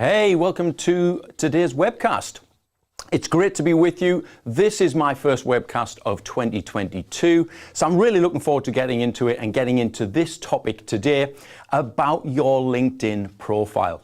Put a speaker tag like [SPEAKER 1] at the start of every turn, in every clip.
[SPEAKER 1] Hey, welcome to today's webcast. It's great to be with you. This is my first webcast of 2022, so I'm really looking forward to getting into it and getting into this topic today about your LinkedIn profile.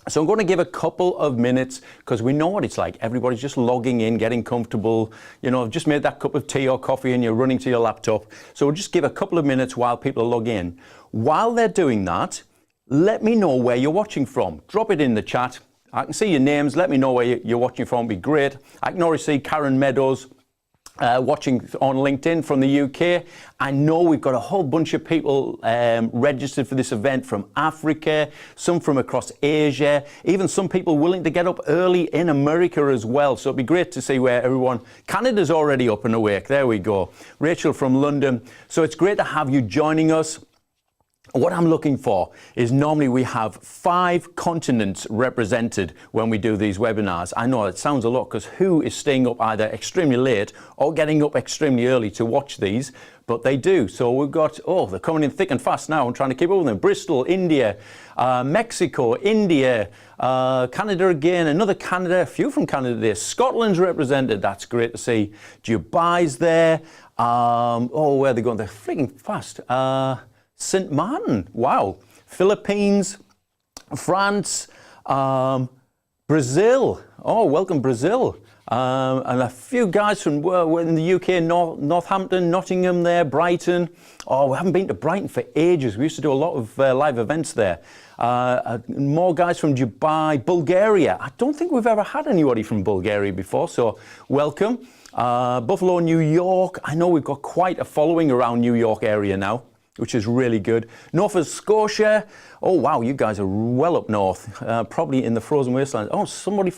[SPEAKER 1] So I'm going to give a couple of minutes because we know what it's like. Everybody's just logging in, getting comfortable. You know, I've just made that cup of tea or coffee and you're running to your laptop. So we'll just give a couple of minutes while people log in. While they're doing that, let me know where you're watching from. Drop it in the chat. I can see your names. Let me know where you're watching from. It'd be great. I can already see Karen Meadows watching on LinkedIn from the UK. I know we've got a whole bunch of people registered for this event from Africa, some from across Asia, even some people willing to get up early in America as well. So it'd be great to see where everyone, Canada's already up and awake. There we go. Rachel from London. So it's great to have you joining us. What I'm looking for is normally we have 5 continents represented when we do these webinars. I know it sounds a lot because who is staying up either extremely late or getting up extremely early to watch these, but they do. So we've got, they're coming in thick and fast now. I'm trying to keep up with them. Bristol, India, Mexico, India, Canada again, another Canada, a few from Canada there. Scotland's represented. That's great to see. Dubai's there. Where are they going? They're freaking fast. St. Martin, wow. Philippines, France, Brazil. Oh, welcome Brazil. And a few guys from in the UK, Northampton, Nottingham there, Brighton. Oh, we haven't been to Brighton for ages. We used to do a lot of live events there. More guys from Dubai, Bulgaria. I don't think we've ever had anybody from Bulgaria before, so welcome. Buffalo, New York. I know we've got quite a following around New York area now, which is really good. Nova Scotia. Oh, wow, you guys are well up north, probably in the frozen wasteland. Oh, somebody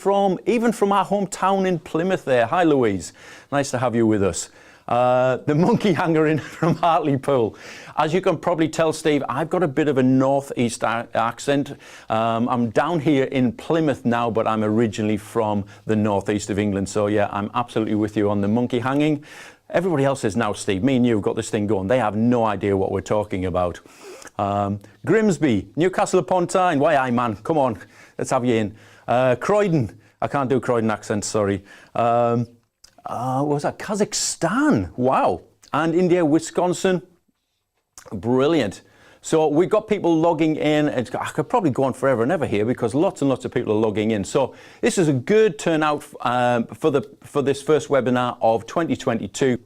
[SPEAKER 1] even from our hometown in Plymouth there. Hi, Louise. Nice to have you with us. The monkey hanger in from Hartlepool. As you can probably tell, Steve, I've got a bit of a northeast accent. I'm down here in Plymouth now, but I'm originally from the northeast of England. So yeah, I'm absolutely with you on the monkey hanging. Everybody else says, now, Steve, me and you have got this thing going. They have no idea what we're talking about. Grimsby, Newcastle upon Tyne. Why, aye, man, come on, let's have you in. Croydon, I can't do Croydon accent, sorry. What was that? Kazakhstan, wow. And India, Wisconsin, brilliant. So we've got people logging in. I could probably go on forever and ever here because lots and lots of people are logging in. So this is a good turnout for this first webinar of 2022.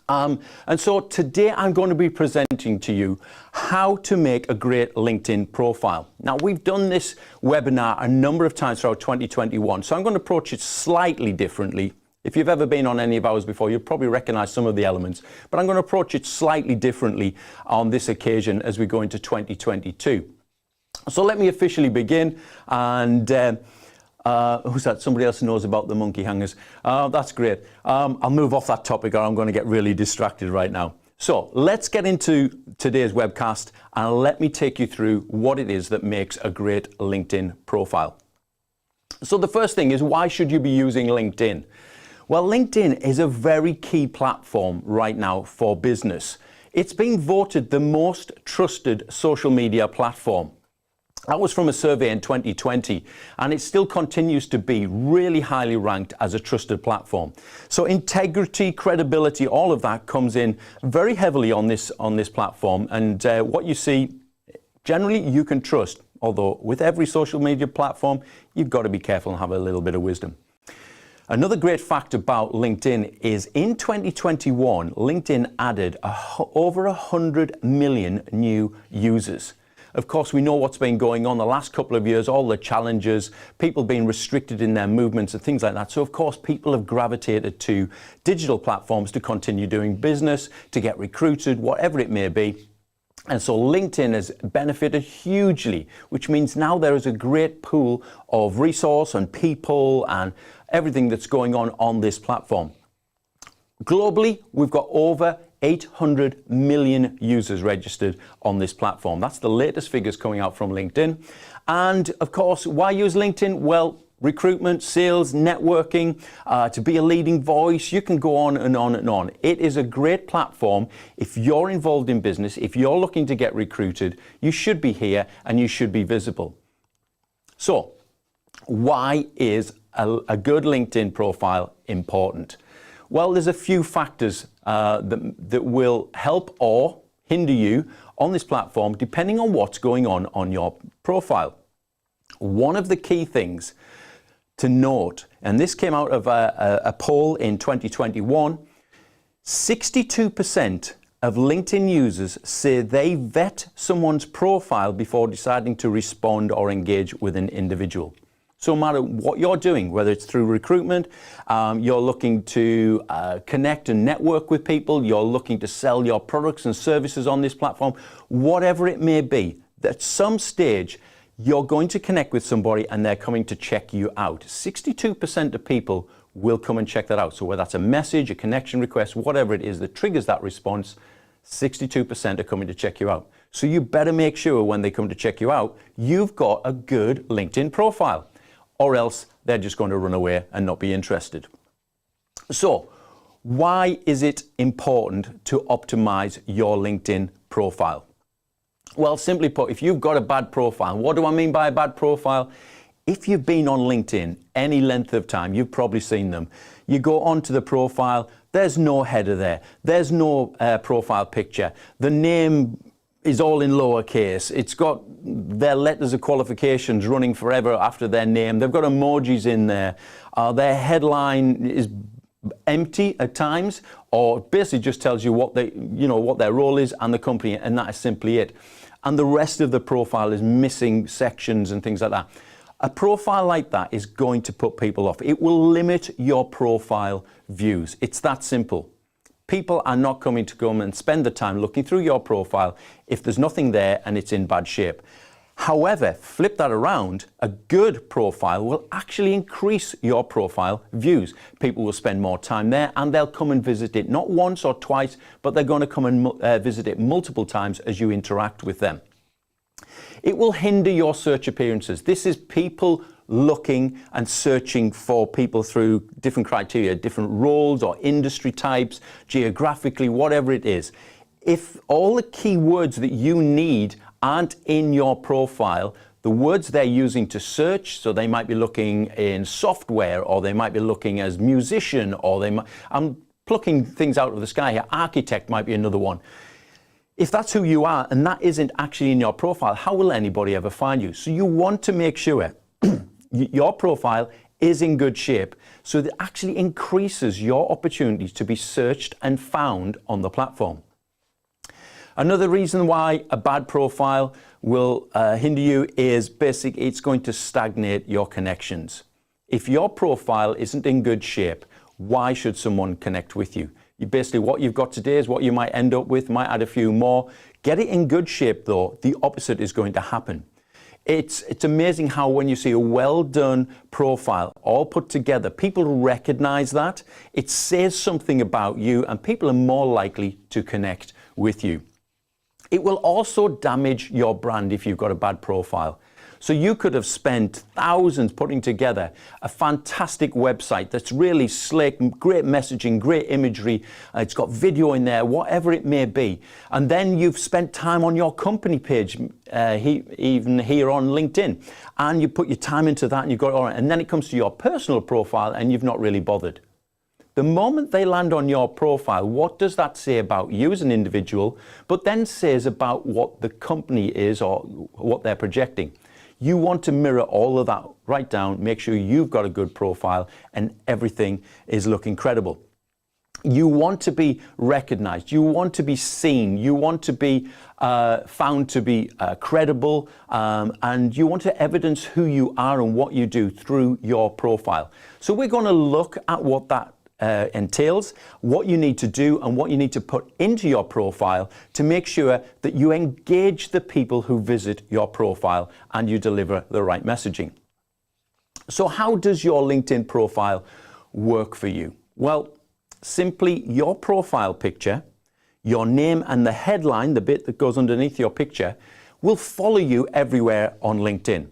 [SPEAKER 1] And so today I'm going to be presenting to you how to make a great LinkedIn profile. Now, we've done this webinar a number of times throughout 2021, so I'm going to approach it slightly differently. If you've ever been on any of ours before, you'll probably recognize some of the elements, but I'm going to approach it slightly differently on this occasion as we go into 2022. So let me officially begin. And who's that? Somebody else knows about the monkey hangers. That's great. I'll move off that topic or I'm going to get really distracted right now. So let's get into today's webcast and let me take you through what it is that makes a great LinkedIn profile. So the first thing is, why should you be using LinkedIn? Well, LinkedIn is a very key platform right now for business. It's been voted the most trusted social media platform. That was from a survey in 2020, and it still continues to be really highly ranked as a trusted platform. So integrity, credibility, all of that comes in very heavily on this platform. And what you see, generally you can trust, although with every social media platform, you've got to be careful and have a little bit of wisdom. Another great fact about LinkedIn is in 2021, LinkedIn added over 100 million new users. Of course, we know what's been going on the last couple of years, all the challenges, people being restricted in their movements and things like that. So, of course, people have gravitated to digital platforms to continue doing business, to get recruited, whatever it may be. And so LinkedIn has benefited hugely, which means now there is a great pool of resource and people and everything that's going on this platform. Globally, we've got over 800 million users registered on this platform. That's the latest figures coming out from LinkedIn. And of course, why use LinkedIn? Well, recruitment, sales, networking, to be a leading voice. You can go on and on and on. It is a great platform. If you're involved in business, if you're looking to get recruited, you should be here and you should be visible. So Why is a good LinkedIn profile important? Well, there's a few factors that will help or hinder you on this platform depending on what's going on your profile. One of the key things to note, and this came out of a poll in 2021, 62% of LinkedIn users say they vet someone's profile before deciding to respond or engage with an individual. So no matter what you're doing, whether it's through recruitment, you're looking to connect and network with people, you're looking to sell your products and services on this platform, whatever it may be, at some stage, you're going to connect with somebody and they're coming to check you out. 62% of people will come and check that out. So whether that's a message, a connection request, whatever it is that triggers that response, 62% are coming to check you out. So you better make sure when they come to check you out, you've got a good LinkedIn profile, or else they're just going to run away and not be interested. So why is it important to optimize your LinkedIn profile? Well, simply put, if you've got a bad profile, what do I mean by a bad profile? If you've been on LinkedIn any length of time, you've probably seen them. You go onto the profile, there's no header there. There's no profile picture. The name is all in lowercase. It's got their letters of qualifications running forever after their name. They've got emojis in there. Their headline is empty at times, or basically just tells you what what their role is and the company, and that is simply it. And the rest of the profile is missing sections and things like that. A profile like that is going to put people off. It will limit your profile views. It's that simple. People are not coming to come and spend the time looking through your profile if there's nothing there and it's in bad shape. However, flip that around, a good profile will actually increase your profile views. People will spend more time there and they'll come and visit it not once or twice, but they're going to come and visit it multiple times as you interact with them. It will hinder your search appearances. This is people looking and searching for people through different criteria, different roles or industry types, geographically, whatever it is. If all the keywords that you need aren't in your profile, the words they're using to search, so they might be looking in software, or they might be looking as musician, or they might, I'm plucking things out of the sky here, architect might be another one. If that's who you are and that isn't actually in your profile, how will anybody ever find you? So you want to make sure your profile is in good shape, so that actually increases your opportunities to be searched and found on the platform. Another reason why a bad profile will hinder you is basically it's going to stagnate your connections. If your profile isn't in good shape, why should someone connect with you? Basically what you've got today is what you might end up with, might add a few more. Get it in good shape though, the opposite is going to happen. It's amazing how when you see a well done profile all put together, people recognize that. It says something about you and people are more likely to connect with you. It will also damage your brand if you've got a bad profile. So you could have spent thousands putting together a fantastic website that's really slick, great messaging, great imagery, it's got video in there, whatever it may be. And then you've spent time on your company page, even here on LinkedIn, and you put your time into that and you've got it all right. And then it comes to your personal profile and you've not really bothered. The moment they land on your profile, what does that say about you as an individual, but then says about what the company is or what they're projecting? You want to mirror all of that right down, make sure you've got a good profile and everything is looking credible. You want to be recognized, you want to be seen, you want to be found to be credible, and you want to evidence who you are and what you do through your profile. So we're going to look at what that entails, what you need to do and what you need to put into your profile to make sure that you engage the people who visit your profile and you deliver the right messaging. So how does your LinkedIn profile work for you? Well, simply your profile picture, your name and the headline, the bit that goes underneath your picture, will follow you everywhere on LinkedIn.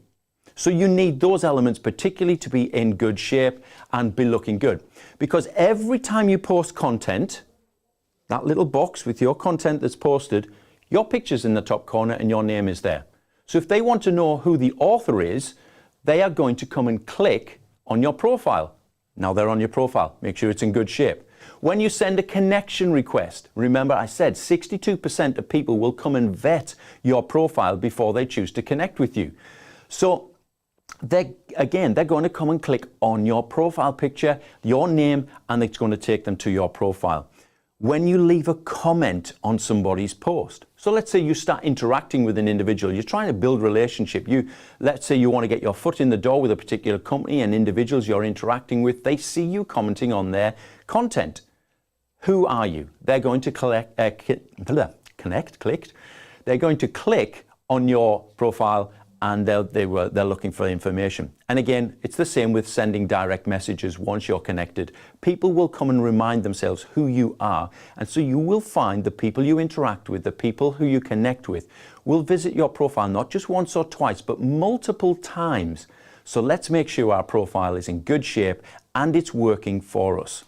[SPEAKER 1] So you need those elements particularly to be in good shape and be looking good. Because every time you post content, that little box with your content that's posted, your picture's in the top corner and your name is there. So if they want to know who the author is, they are going to come and click on your profile. Now they're on your profile. Make sure it's in good shape. When you send a connection request, remember I said 62% of people will come and vet your profile before they choose to connect with you. So they're going to come and click on your profile picture, your name, and it's going to take them to your profile. When you leave a comment on somebody's post, so let's say you start interacting with an individual, you're trying to build relationship. Let's say you want to get your foot in the door with a particular company, and individuals you're interacting with, they see you commenting on their content. Who are you? They're going to They're going to click on your profile, and they're looking for information. And again, it's the same with sending direct messages. Once you're connected, people will come and remind themselves who you are. And so you will find the people you interact with, the people who you connect with, will visit your profile not just once or twice, but multiple times. So let's make sure our profile is in good shape and it's working for us.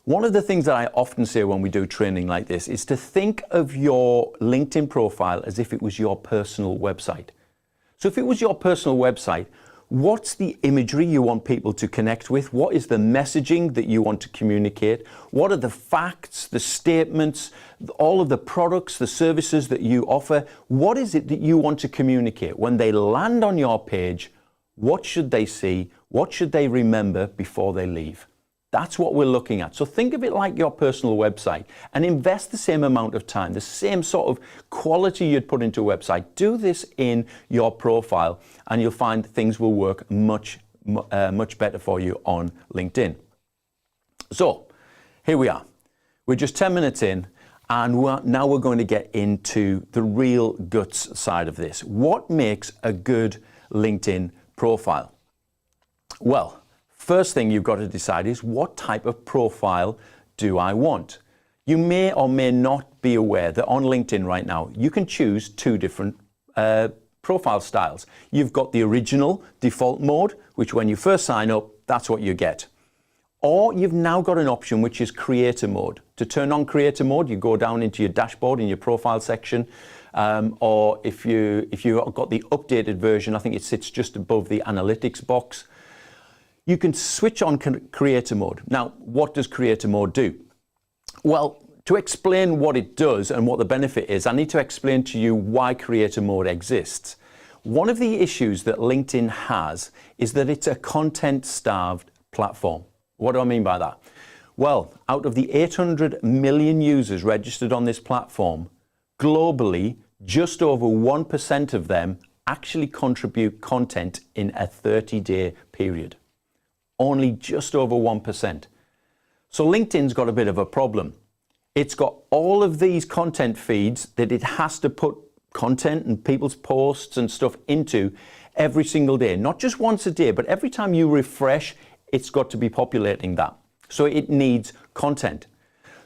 [SPEAKER 1] One of the things that I often say when we do training like this is to think of your LinkedIn profile as if it was your personal website. So if it was your personal website, what's the imagery you want people to connect with? What is the messaging that you want to communicate? What are the facts, the statements, all of the products, the services that you offer? What is it that you want to communicate? When they land on your page, what should they see? What should they remember before they leave? That's what we're looking at. So think of it like your personal website and invest the same amount of time, the same sort of quality you'd put into a website. Do this in your profile and you'll find things will work much better for you on LinkedIn. So here we are. We're just 10 minutes in and now we're going to get into the real guts side of this. What makes a good LinkedIn profile? Well, first thing you've got to decide is what type of profile do I want? You may or may not be aware that on LinkedIn right now, you can choose two different profile styles. You've got the original default mode, which when you first sign up, that's what you get. Or you've now got an option which is creator mode. To turn on creator mode, you go down into your dashboard in your profile section, or if you've got the updated version, I think it sits just above the analytics box. You can switch on creator mode. Now, what does creator mode do? Well, to explain what it does and what the benefit is, I need to explain to you why creator mode exists. One of the issues that LinkedIn has is that it's a content-starved platform. What do I mean by that? Well, out of the 800 million users registered on this platform, globally, just over 1% of them actually contribute content in a 30-day period. Only just over 1%. So LinkedIn's got a bit of a problem. It's got all of these content feeds that it has to put content and people's posts and stuff into every single day. Not just once a day, but every time you refresh, it's got to be populating that. So it needs content.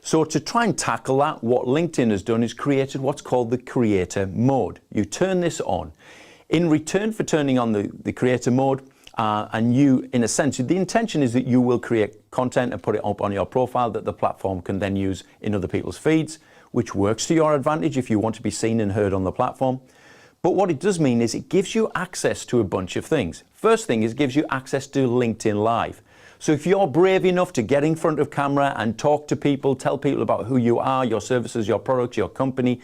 [SPEAKER 1] So to try and tackle that, what LinkedIn has done is created what's called the creator mode. You turn this on. In return for turning on the creator mode, and you, in a sense, the intention is that you will create content and put it up on your profile that the platform can then use in other people's feeds, which works to your advantage if you want to be seen and heard on the platform. But what it does mean is it gives you access to a bunch of things. First thing is it gives you access to LinkedIn Live. So if you're brave enough to get in front of camera and talk to people, tell people about who you are, your services, your products, your company,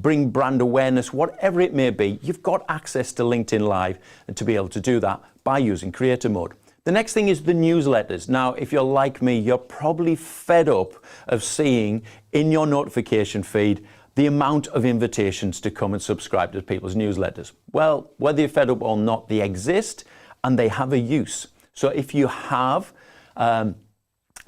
[SPEAKER 1] bring brand awareness, whatever it may be, you've got access to LinkedIn Live and to be able to do that by using creator mode. The next thing is the newsletters. Now, if you're like me, you're probably fed up of seeing in your notification feed the amount of invitations to come and subscribe to people's newsletters. Well, whether you're fed up or not, they exist and they have a use. So if you have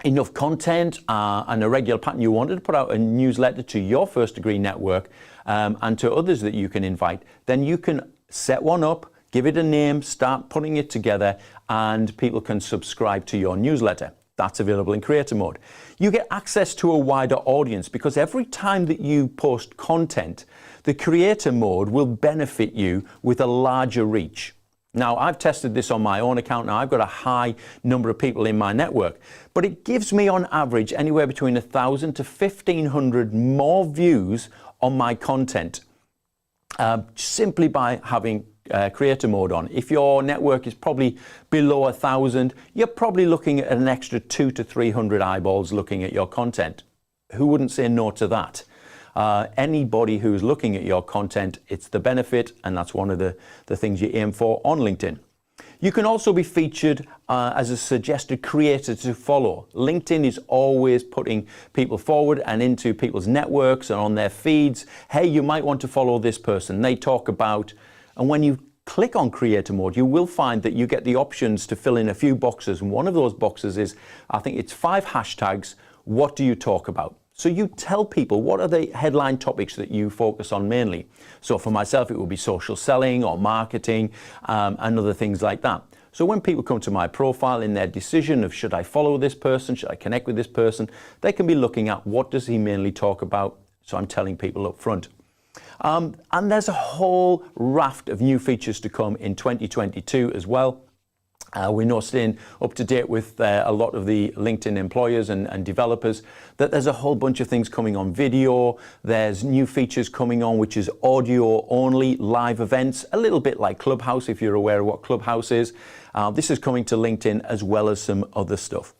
[SPEAKER 1] enough content and a regular pattern, you wanted to put out a newsletter to your first degree network and to others that you can invite, then you can set one up, give it a name, start putting it together, and people can subscribe to your newsletter. That's available in creator mode. You get access to a wider audience because every time that you post content, the creator mode will benefit you with a larger reach. Now, I've tested this on my own account. Now, I've got a high number of people in my network, but it gives me on average anywhere between 1,000 to 1,500 more views on my content simply by having creator mode on. If your network is probably below 1,000, you're probably looking at an extra 200 to 300 eyeballs looking at your content. Who wouldn't say no to that? Anybody who's looking at your content, it's the benefit, and that's one of the things you aim for on LinkedIn. You can also be featured as a suggested creator to follow. LinkedIn is always putting people forward and into people's networks and on their feeds. Hey, you might want to follow this person. They talk about, and when you click on creator mode, you will find that you get the options to fill in a few boxes. And one of those boxes is, I think it's 5 hashtags. What do you talk about? So you tell people what are the headline topics that you focus on mainly. So for myself, it will be social selling or marketing and other things like that. So when people come to my profile in their decision of should I follow this person, should I connect with this person, they can be looking at what does he mainly talk about. So I'm telling people up front. And there's a whole raft of new features to come in 2022 as well. We're now staying up to date with a lot of the LinkedIn employers and developers that there's a whole bunch of things coming on video. There's new features coming on which is audio only, live events, a little bit like Clubhouse if you're aware of what Clubhouse is. This is coming to LinkedIn as well as some other stuff.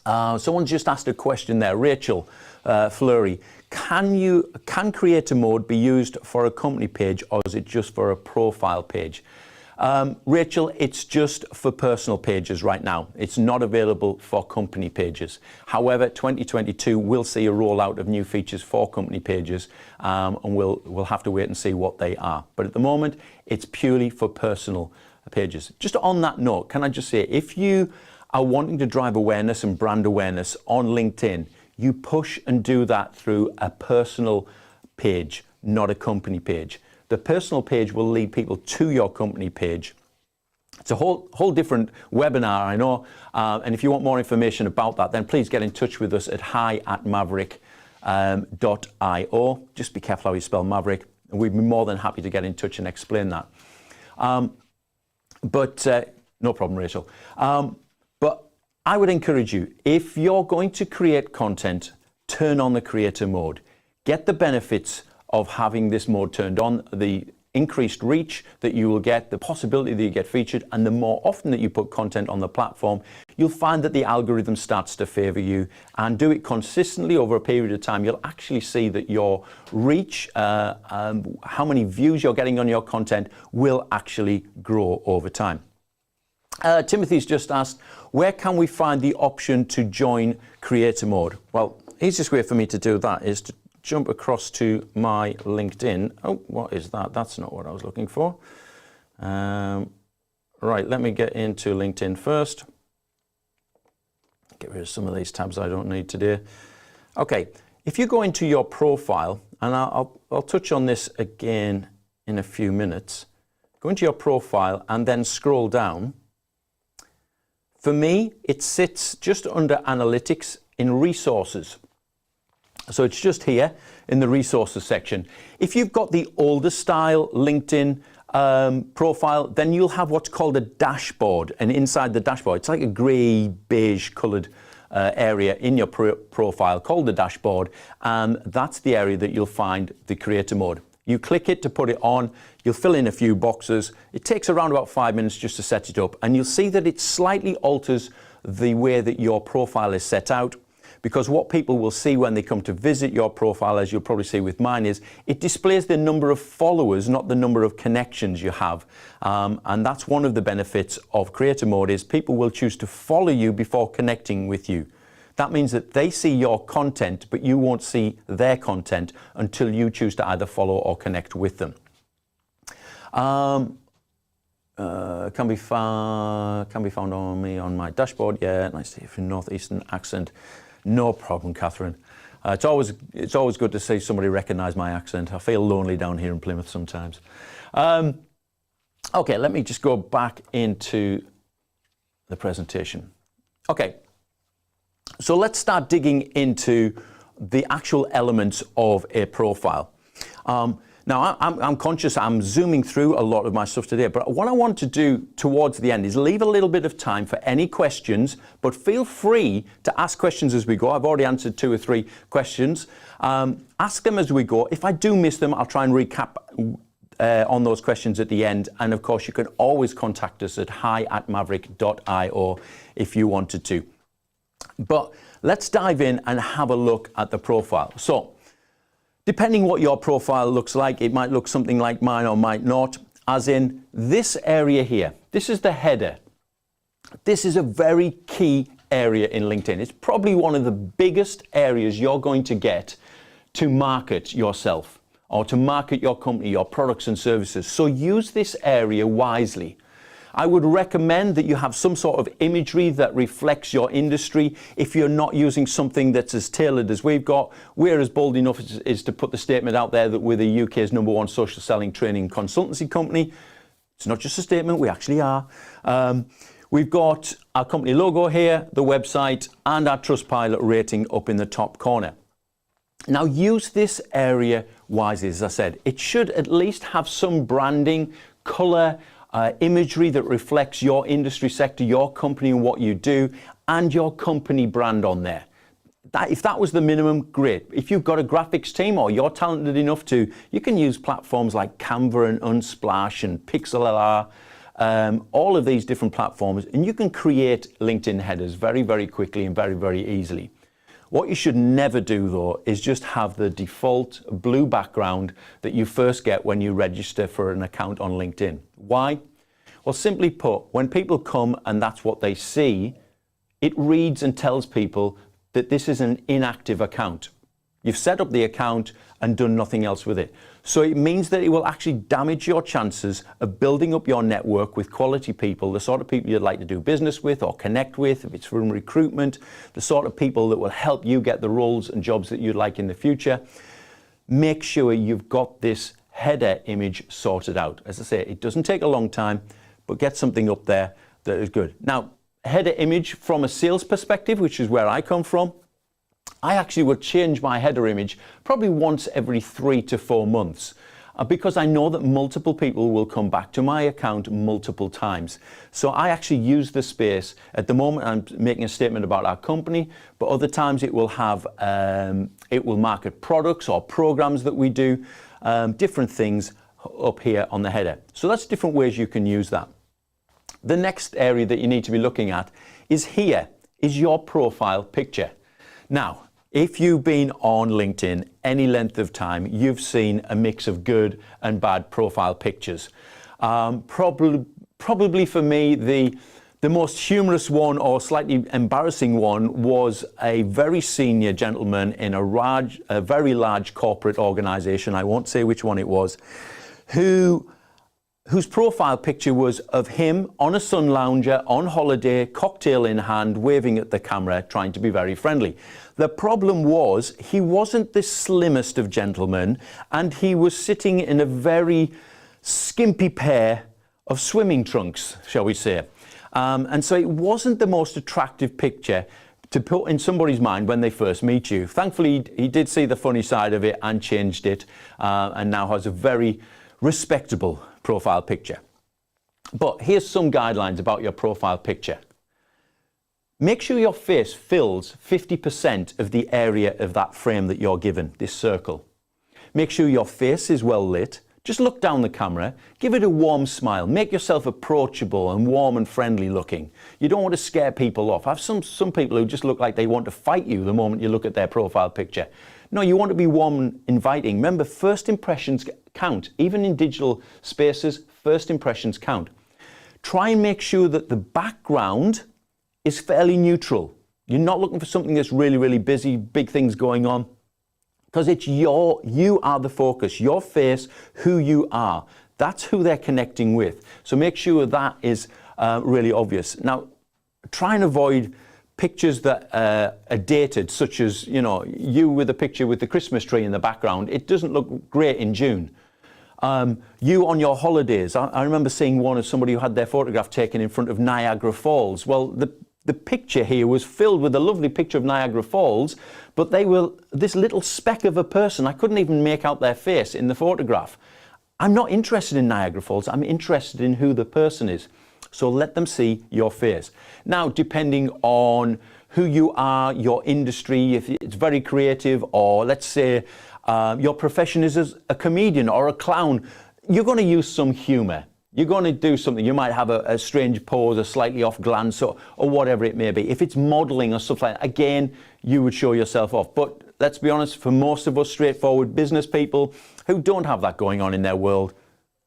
[SPEAKER 1] Someone just asked a question there, Rachel Fleury. Can creator mode be used for a company page or is it just for a profile page? Rachel, it's just for personal pages right now. It's not available for company pages. However, 2022 will see a rollout of new features for company pages, and we'll have to wait and see what they are. But at the moment, it's purely for personal pages. Just on that note, can I just say, if you are wanting to drive awareness and brand awareness on LinkedIn, you push and do that through a personal page, not a company page. The personal page will lead people to your company page. It's a whole different webinar, I know. And if you want more information about that, then please get in touch with us at hi@maverrik.io. Just be careful how you spell Maverrik. And we'd be more than happy to get in touch and explain that. No problem, Rachel. But I would encourage you, if you're going to create content, turn on the creator mode. Get the benefits of having this mode turned on, the increased reach that you will get, the possibility that you get featured, and the more often that you put content on the platform, you'll find that the algorithm starts to favor you, and do it consistently over a period of time. You'll actually see that your reach, how many views you're getting on your content will actually grow over time. Timothy's just asked, where can we find the option to join creator mode? Well, easiest way for me to do that is to jump across to my LinkedIn. Oh, what is that? That's not what I was looking for. Right, let me get into LinkedIn first. Get rid of some of these tabs I don't need today. Okay, if you go into your profile, and I'll touch on this again in a few minutes. Go into your profile and then scroll down. For me, it sits just under analytics in resources. So it's just here in the resources section. If you've got the older style LinkedIn profile, then you'll have what's called a dashboard. And inside the dashboard, it's like a grey beige coloured area in your profile called the dashboard. And that's the area that you'll find the creator mode. You click it to put it on, you'll fill in a few boxes. It takes around about 5 minutes just to set it up. And you'll see that it slightly alters the way that your profile is set out. Because what people will see when they come to visit your profile, as you'll probably see with mine, is it displays the number of followers, not the number of connections you have. And that's one of the benefits of creator mode is people will choose to follow you before connecting with you. That means that they see your content, but you won't see their content until you choose to either follow or connect with them. Can be found on me on my dashboard. Yeah, nice to hear from Northeastern accent. No problem, Catherine. It's always good to see somebody recognise my accent. I feel lonely down here in Plymouth sometimes. Okay, let me just go back into the presentation. Okay, so let's start digging into the actual elements of a profile. Now, I'm conscious I'm zooming through a lot of my stuff today, but what I want to do towards the end is leave a little bit of time for any questions, but feel free to ask questions as we go. I've already answered 2 or 3 questions. Ask them as we go. If I do miss them, I'll try and recap on those questions at the end. And of course, you can always contact us at hi@maverrik.io if you wanted to. But let's dive in and have a look at the profile. So depending what your profile looks like, it might look something like mine or might not, as in this area here. This is the header. This is a very key area in LinkedIn. It's probably one of the biggest areas you're going to get to market yourself or to market your company, your products and services. So use this area wisely. I would recommend that you have some sort of imagery that reflects your industry. If you're not using something that's as tailored as we've got, we're as bold enough is to put the statement out there that we're the UK's #1 social selling training consultancy company. It's not just a statement, we actually are. We've got our company logo here, the website, and our Trustpilot rating up in the top corner. Now use this area wisely, as I said. It should at least have some branding, color, imagery that reflects your industry sector, your company and what you do, and your company brand on there. If that was the minimum, great. If you've got a graphics team or you're talented enough to, you can use platforms like Canva and Unsplash and Pixlr, all of these different platforms, and you can create LinkedIn headers very, very quickly and very, very easily. What you should never do though is just have the default blue background that you first get when you register for an account on LinkedIn. Why? Well, simply put, when people come and that's what they see, it reads and tells people that this is an inactive account. You've set up the account and done nothing else with it. So it means that it will actually damage your chances of building up your network with quality people, the sort of people you'd like to do business with or connect with, if it's from recruitment, the sort of people that will help you get the roles and jobs that you'd like in the future. Make sure you've got this header image sorted out. As I say, it doesn't take a long time, but get something up there that is good. Now, header image from a sales perspective, which is where I come from, I actually would change my header image probably once every 3 to 4 months because I know that multiple people will come back to my account multiple times. So I actually use the space. At the moment, I'm making a statement about our company, but other times it will have, it will market products or programs that we do, different things up here on the header. So that's different ways you can use that. The next area that you need to be looking at is here, is your profile picture. Now, if you've been on LinkedIn any length of time, you've seen a mix of good and bad profile pictures. Probably for me, the most humorous one or slightly embarrassing one was a very senior gentleman in a very large corporate organization, I won't say which one it was, whose profile picture was of him on a sun lounger, on holiday, cocktail in hand, waving at the camera, trying to be very friendly. The problem was he wasn't the slimmest of gentlemen, and he was sitting in a very skimpy pair of swimming trunks, shall we say. And so it wasn't the most attractive picture to put in somebody's mind when they first meet you. Thankfully, he did see the funny side of it and changed it, and now has a very respectable profile picture. But here's some guidelines about your profile picture. Make sure your face fills 50% of the area of that frame that you're given, this circle. Make sure your face is well lit. Just look down the camera, give it a warm smile, make yourself approachable and warm and friendly looking. You don't want to scare people off. I have some people who just look like they want to fight you the moment you look at their profile picture. No, you want to be warm and inviting. Remember, first impressions count. Even in digital spaces, first impressions count. Try and make sure that the background is fairly neutral. You're not looking for something that's really, really busy, big things going on. Because it's you are the focus, your face, who you are. That's who they're connecting with. So make sure that is really obvious. Now, try and avoid pictures that are dated, such as, you with a picture with the Christmas tree in the background. It doesn't look great in June. You on your holidays. I remember seeing one of somebody who had their photograph taken in front of Niagara Falls. Well, the picture here was filled with a lovely picture of Niagara Falls, but they were this little speck of a person. I couldn't even make out their face in the photograph. I'm not interested in Niagara Falls. I'm interested in who the person is. So let them see your face. Now, depending on who you are, your industry, if it's very creative, or let's say your profession is as a comedian or a clown, you're going to use some humor. You're going to do something. You might have a strange pose, a slightly off glance, or whatever it may be. If it's modeling or stuff like that, again, you would show yourself off. But let's be honest, for most of us straightforward business people who don't have that going on in their world,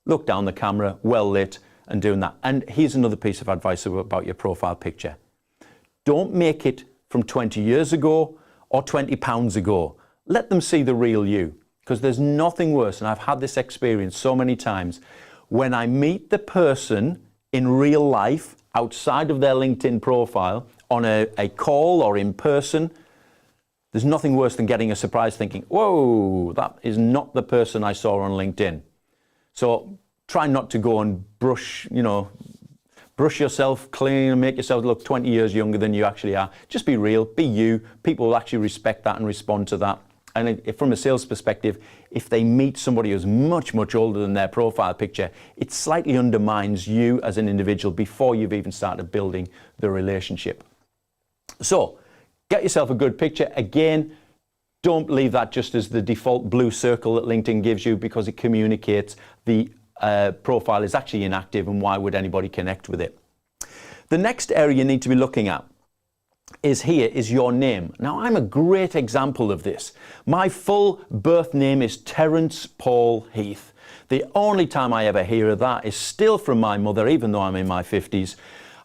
[SPEAKER 1] look down the camera, well lit, and doing that. And here's another piece of advice about your profile picture. Don't make it from 20 years ago or 20 pounds ago. Let them see the real you, because there's nothing worse, and I've had this experience so many times. When I meet the person in real life, outside of their LinkedIn profile, on a call or in person, there's nothing worse than getting a surprise thinking, whoa, that is not the person I saw on LinkedIn. So try not to go and brush yourself clean and make yourself look 20 years younger than you actually are. Just be real, be you. People will actually respect that and respond to that. And from a sales perspective, if they meet somebody who's much, much older than their profile picture, it slightly undermines you as an individual before you've even started building the relationship. So get yourself a good picture. Again, don't leave that just as the default blue circle that LinkedIn gives you, because it communicates the profile is actually inactive, and why would anybody connect with it? The next area you need to be looking at is your name. Now, I'm a great example of this. My full birth name is 𝗪𝗲𝗏𝗏. The only time I ever hear of that is still from my mother, even though I'm in my 50s.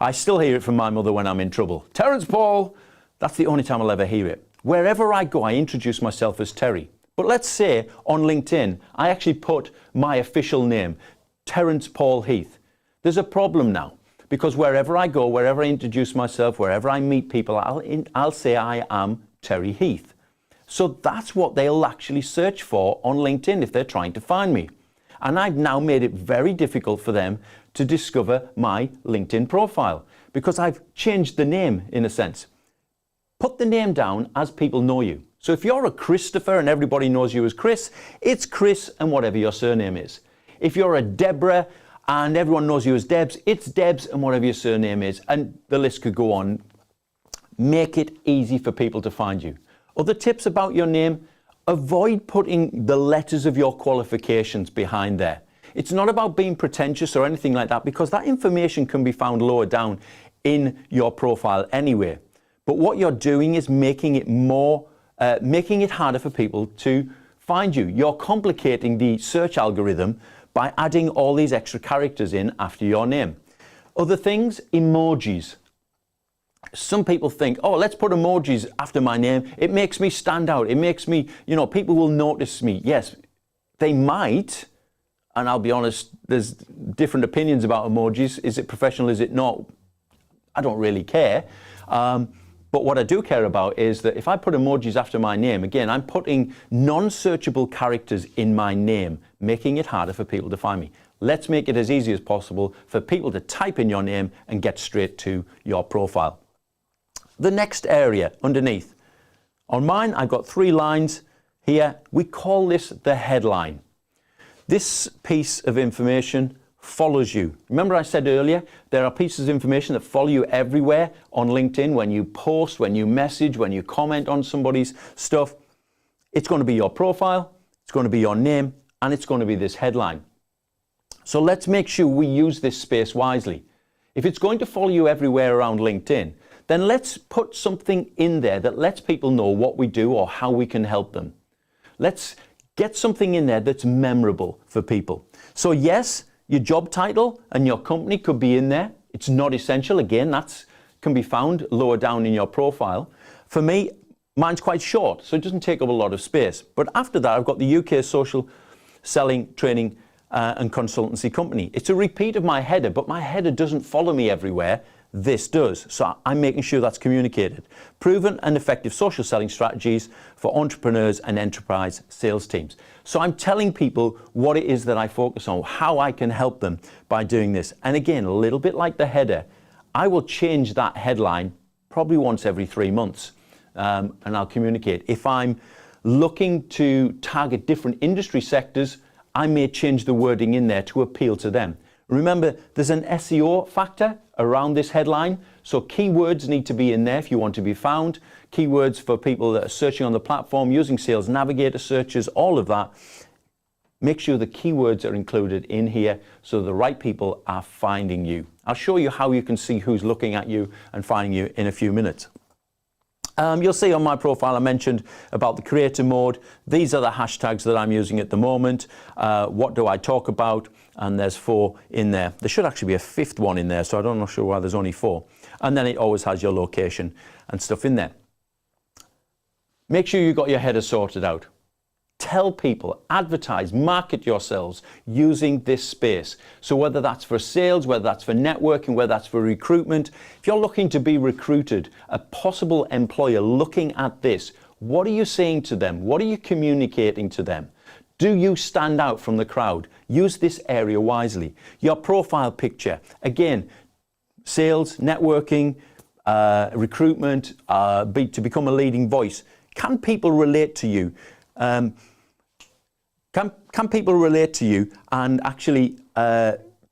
[SPEAKER 1] I still hear it from my mother when I'm in trouble. 𝗪𝗲𝗏𝗏. That's the only time I'll ever hear it. Wherever I go, I introduce myself as Terry. But let's say on LinkedIn, I actually put my official name, 𝗪𝗲𝗏𝗏𝗏. There's a problem now, because wherever I go, wherever I introduce myself, wherever I meet people, I'll say I am Terry Heath. So that's what they'll actually search for on LinkedIn if they're trying to find me. And I've now made it very difficult for them to discover my LinkedIn profile, because I've changed the name in a sense. Put the name down as people know you. So if you're a Christopher and everybody knows you as Chris, it's Chris and whatever your surname is. If you're a Deborah and everyone knows you as Debs, it's Debs and whatever your surname is. And the list could go on. Make it easy for people to find you. Other tips about your name: avoid putting the letters of your qualifications behind there. It's not about being pretentious or anything like that, because that information can be found lower down in your profile anyway. But what you're doing is making it harder for people to find you. You're complicating the search algorithm by adding all these extra characters in after your name. Other things, emojis. Some people think, oh, let's put emojis after my name. It makes me stand out. It makes me, people will notice me. Yes, they might. And I'll be honest, there's different opinions about emojis. Is it professional? Is it not? I don't really care. But what I do care about is that if I put emojis after my name, again, I'm putting non-searchable characters in my name, making it harder for people to find me. Let's make it as easy as possible for people to type in your name and get straight to your profile. The next area underneath. On mine, I've got 3 lines here. We call this the headline. This piece of information follows you. Remember I said earlier, there are pieces of information that follow you everywhere on LinkedIn. When you post, when you message, when you comment on somebody's stuff, it's going to be your profile, it's going to be your name, and it's going to be this headline. So let's make sure we use this space wisely. If it's going to follow you everywhere around LinkedIn, then let's put something in there that lets people know what we do or how we can help them. Let's get something in there that's memorable for people. So yes, your job title and your company could be in there. It's not essential. Again, that can be found lower down in your profile. For me, mine's quite short, so it doesn't take up a lot of space. But after that, I've got the UK social selling, training and consultancy company. It's a repeat of my header, but my header doesn't follow me everywhere. This does. So I'm making sure that's communicated. Proven and effective social selling strategies for entrepreneurs and enterprise sales teams. So I'm telling people what it is that I focus on, how I can help them by doing this. And again, a little bit like the header, I will change that headline probably once every 3 months, and I'll communicate. If I'm looking to target different industry sectors, I may change the wording in there to appeal to them. Remember, there's an SEO factor around this headline, so keywords need to be in there if you want to be found. Keywords for people that are searching on the platform, using Sales Navigator searches, all of that. make sure the keywords are included in here so the right people are finding you. I'll show you how you can see who's looking at you and finding you in a few minutes. You'll see on my profile I mentioned about the creator mode. These are the hashtags that I'm using at the moment. What do I talk about? And there's 4 in there. There should actually be a 5th one in there, so I'm not sure why there's only 4. And then it always has your location and stuff in there. Make sure you've got your header sorted out. Tell people, advertise, market yourselves using this space. So whether that's for sales, whether that's for networking, whether that's for recruitment, if you're looking to be recruited, a possible employer looking at this, what are you saying to them? What are you communicating to them? Do you stand out from the crowd? Use this area wisely. Your profile picture, again, sales, networking, recruitment, to become a leading voice. Can people relate to you? Can people relate to you and actually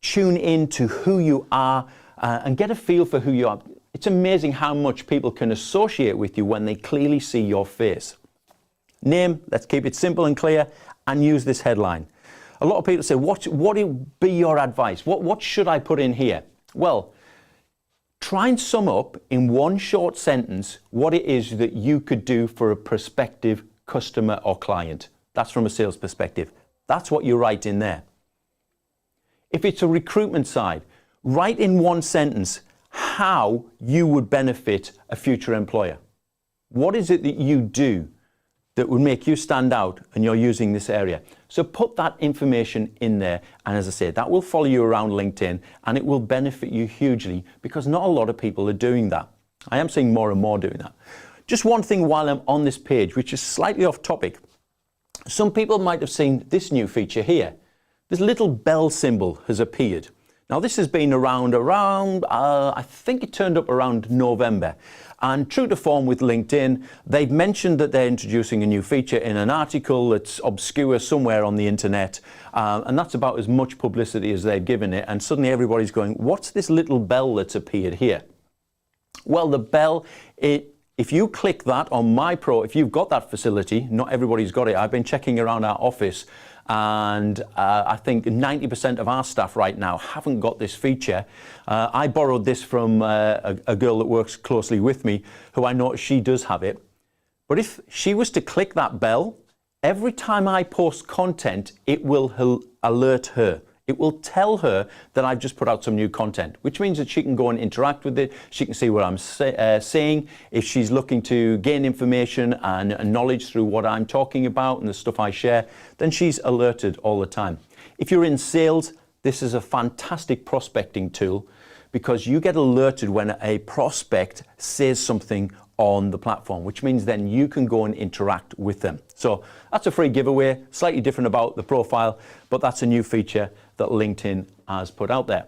[SPEAKER 1] tune in to who you are and get a feel for who you are? It's amazing how much people can associate with you when they clearly see your face. Name, let's keep it simple and clear, and use this headline. A lot of people say, what would be your advice? What should I put in here? Well, try and sum up in one short sentence what it is that you could do for a prospective customer or client. That's from a sales perspective. That's what you write in there. If it's a recruitment side, write in one sentence how you would benefit a future employer. What is it that you do that would make you stand out, and you're using this area? So put that information in there, and as I say, that will follow you around LinkedIn and it will benefit you hugely because not a lot of people are doing that. I am seeing more and more doing that. Just one thing while I'm on this page, which is slightly off topic. Some people might have seen this new feature here. This little bell symbol has appeared. Now this has been around, I think it turned up around November. And true to form with LinkedIn, they've mentioned that they're introducing a new feature in an article that's obscure somewhere on the internet. And that's about as much publicity as they've given it. And suddenly everybody's going, what's this little bell that's appeared here? Well, the bell, if you click that on if you've got that facility, not everybody's got it. I've been checking around our office and I think 90% of our staff right now haven't got this feature. I borrowed this from a girl that works closely with me who I know she does have it. But if she was to click that bell, every time I post content, it will alert her. It will tell her that I've just put out some new content, which means that she can go and interact with it. She can see what I'm saying. If she's looking to gain information and knowledge through what I'm talking about and the stuff I share, then she's alerted all the time. If you're in sales, this is a fantastic prospecting tool because you get alerted when a prospect says something on the platform, which means then you can go and interact with them. So that's a free giveaway, slightly different about the profile, but that's a new feature that LinkedIn has put out there.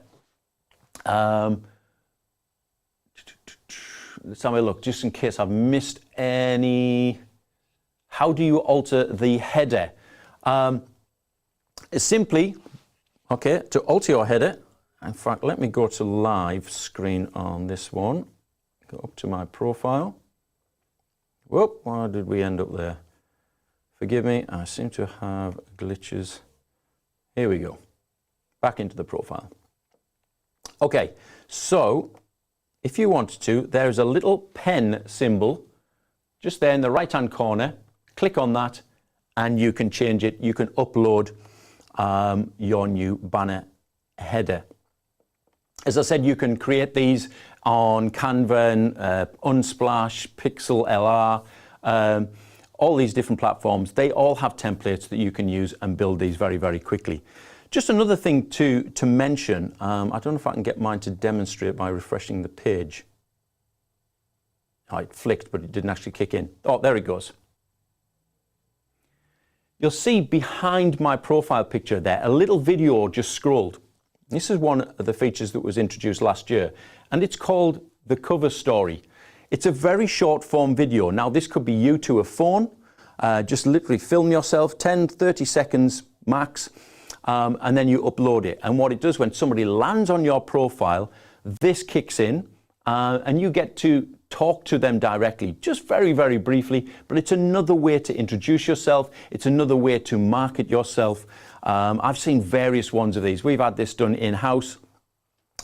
[SPEAKER 1] Let's have a look, just in case I've missed any. How do you alter the header? Simply, okay, to alter your header, in fact, let me go to live screen on this one. Go up to my profile. Whoop, why did we end up there? Forgive me, I seem to have glitches. Here we go. Back into the profile. Okay, so if you want to, there's a little pen symbol just there in the right hand corner. Click on that and you can change it. You can upload your new banner header. As I said, you can create these on Canva, Unsplash, Pixel LR, all these different platforms. They all have templates that you can use and build these very, very quickly. Just another thing to mention, I don't know if I can get mine to demonstrate by refreshing the page. Oh, it flicked, but it didn't actually kick in. Oh, there it goes. You'll see behind my profile picture there, a little video just scrolled. This is one of the features that was introduced last year, and it's called the cover story. It's a very short form video. Now, this could be you to a phone, just literally film yourself, 10, 30 seconds max, and then you upload it. And what it does when somebody lands on your profile, this kicks in, and you get to talk to them directly, just very, very briefly, but it's another way to introduce yourself. It's another way to market yourself. I've seen various ones of these. We've had this done in-house,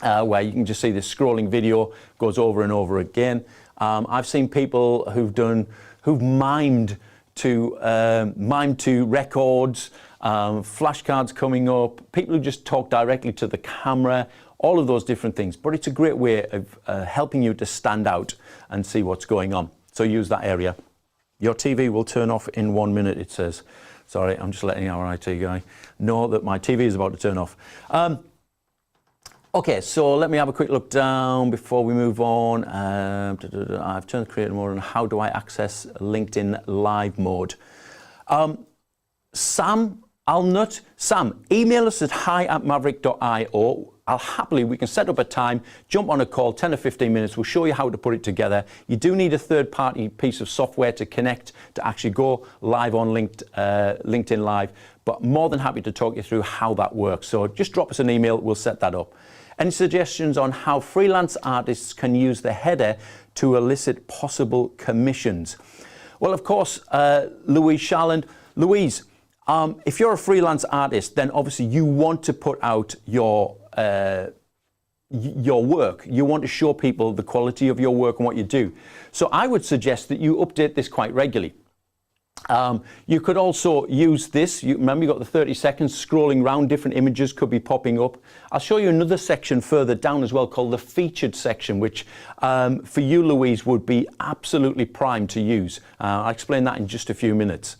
[SPEAKER 1] where you can just see this scrolling video goes over and over again. I've seen people who've mimed to records, flashcards coming up, people who just talk directly to the camera, all of those different things. But it's a great way of helping you to stand out and see what's going on. So use that area. Your TV will turn off in 1 minute, it says. Sorry, I'm just letting our IT guy know that my TV is about to turn off. Okay, so let me have a quick look down before we move on. I've turned the creator mode on. How do I access LinkedIn live mode? Sam, email us at hi@maverrik.io. we can set up a time, jump on a call, 10 or 15 minutes. We'll show you how to put it together. You do need a third-party piece of software to connect to actually go live on LinkedIn Live, but more than happy to talk you through how that works. So just drop us an email, we'll set that up. Any suggestions on how freelance artists can use the header to elicit possible commissions? Well, of course, Louise Charland. Louise, if you're a freelance artist, then obviously you want to put out your work. You want to show people the quality of your work and what you do. So I would suggest that you update this quite regularly. You could also use this. Remember, you've got the 30 seconds scrolling around, different images could be popping up. I'll show you another section further down as well called the featured section, which for you, Louise, would be absolutely prime to use. I'll explain that in just a few minutes.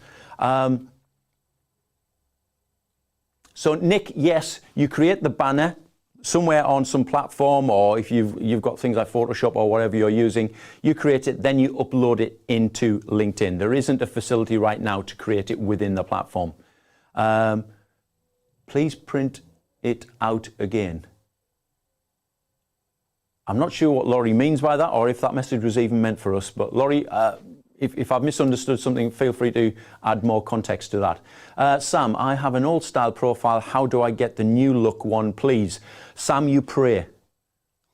[SPEAKER 1] So Nick, yes, you create the banner somewhere on some platform, or if you've got things like Photoshop or whatever you're using, you create it, then you upload it into LinkedIn. There isn't a facility right now to create it within the platform. Please print it out again. I'm not sure what Laurie means by that, or if that message was even meant for us, but Laurie, if I've misunderstood something, feel free to add more context to that. Sam, I have an old style profile. How do I get the new look one, please? Sam, you pray.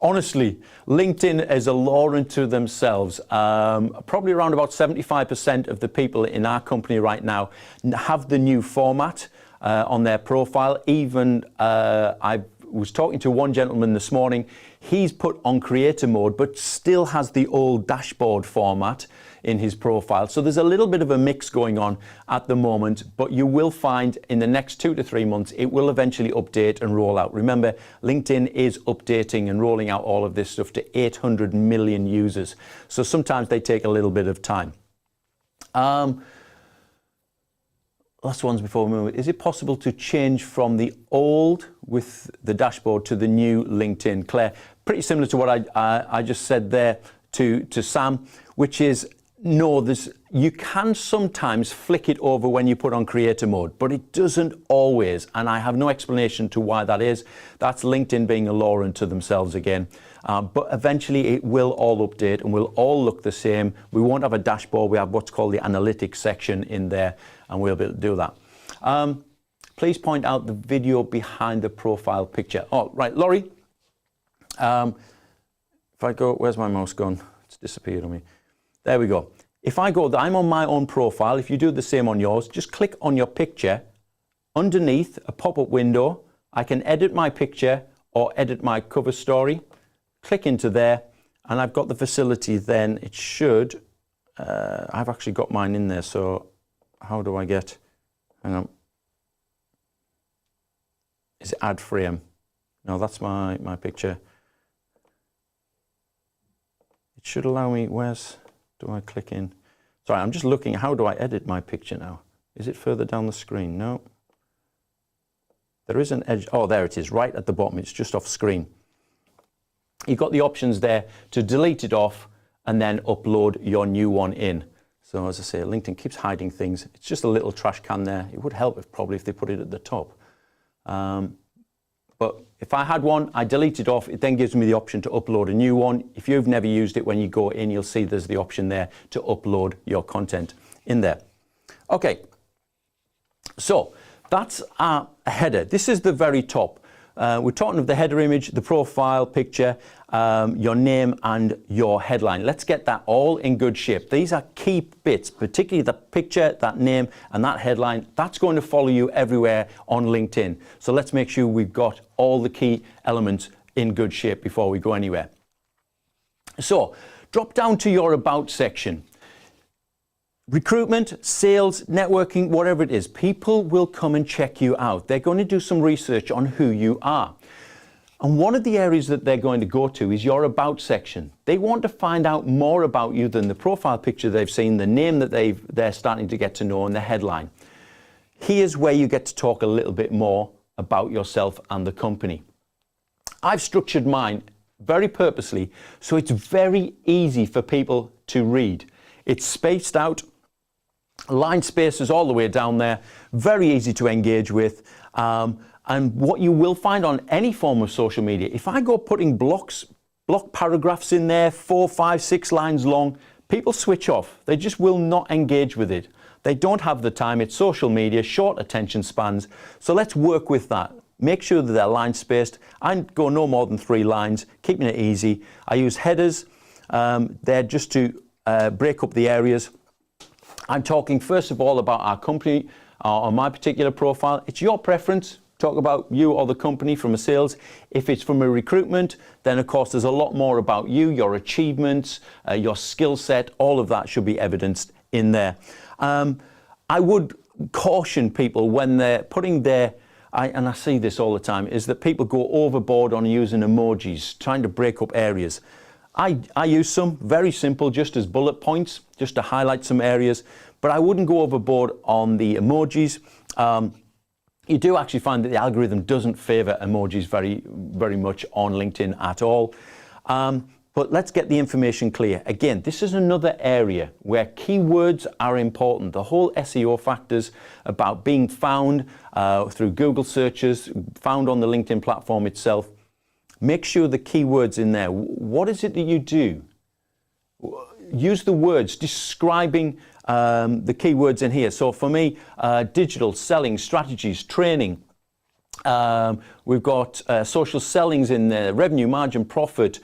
[SPEAKER 1] Honestly, LinkedIn is a law unto themselves. Probably around about 75% of the people in our company right now have the new format on their profile. Even I was talking to one gentleman this morning. He's put on creator mode, but still has the old dashboard format in his profile. So there's a little bit of a mix going on at the moment, but you will find in the next 2 to 3 months, it will eventually update and roll out. Remember, LinkedIn is updating and rolling out all of this stuff to 800 million users. So sometimes they take a little bit of time. Last ones before we move. Is it possible to change from the old with the dashboard to the new LinkedIn? Claire, pretty similar to what I just said there to Sam, which is no, you can sometimes flick it over when you put on creator mode, but it doesn't always, and I have no explanation to why that is. That's LinkedIn being a law unto themselves again. But eventually it will all update and will all look the same. We won't have a dashboard. We have what's called the analytics section in there, and we'll be able to do that. Please point out the video behind the profile picture. Oh, right, Laurie. If I go, where's my mouse gone? It's disappeared on me. There we go. If I go, I'm on my own profile. If you do the same on yours, just click on your picture. Underneath a pop-up window, I can edit my picture or edit my cover story. Click into there, and I've got the facility then. It should, I've actually got mine in there, so how do I get, hang on. Is it add frame? No, that's my picture. It should allow me, do I click in? Sorry, I'm just looking, how do I edit my picture now? Is it further down the screen? No. There is an edge, oh, there it is, right at the bottom. It's just off screen. You've got the options there to delete it off and then upload your new one in. So as I say, LinkedIn keeps hiding things. It's just a little trash can there. It would help probably if they put it at the top. But if I had one, I delete it off. It then gives me the option to upload a new one. If you've never used it, when you go in, you'll see there's the option there to upload your content in there. Okay, so that's our header. This is the very top. we're talking of the header image, the profile picture, your name and your headline. Let's get that all in good shape. These are key bits, particularly the picture, that name and that headline. That's going to follow you everywhere on LinkedIn. So let's make sure we've got all the key elements in good shape before we go anywhere. So drop down to your About section. Recruitment, sales, networking, whatever it is, people will come and check you out. They're going to do some research on who you are. And one of the areas that they're going to go to is your About section. They want to find out more about you than the profile picture they've seen, the name that they're starting to get to know, and the headline. Here's where you get to talk a little bit more about yourself and the company. I've structured mine very purposely so it's very easy for people to read. It's spaced out, line spaces all the way down there, very easy to engage with. And what you will find on any form of social media, if I go putting block paragraphs in there, 4, 5, 6 lines long, people switch off. They just will not engage with it. They don't have the time. It's social media, short attention spans. So let's work with that. Make sure that they're line spaced. I go no more than 3 lines, keeping it easy. I use headers. They're just to break up the areas. I'm talking first of all about our company on my particular profile. It's your preference. Talk about you or the company from a sales. If it's from a recruitment, then of course there's a lot more about you, your achievements, your skill set. All of that should be evidenced in there. I would caution people when they're putting their, and I see this all the time, is that people go overboard on using emojis, trying to break up areas. I use some, very simple, just as bullet points, just to highlight some areas, but I wouldn't go overboard on the emojis. You do actually find that the algorithm doesn't favor emojis very much on LinkedIn at all. But let's get the information clear. Again, this is another area where keywords are important. The whole SEO factors about being found through Google searches, found on the LinkedIn platform itself. Make sure the keywords in there. What is it that you do? Use the words describing the keywords in here. So for me, digital, selling, strategies, training. We've got social sellings in there, revenue, margin, profit,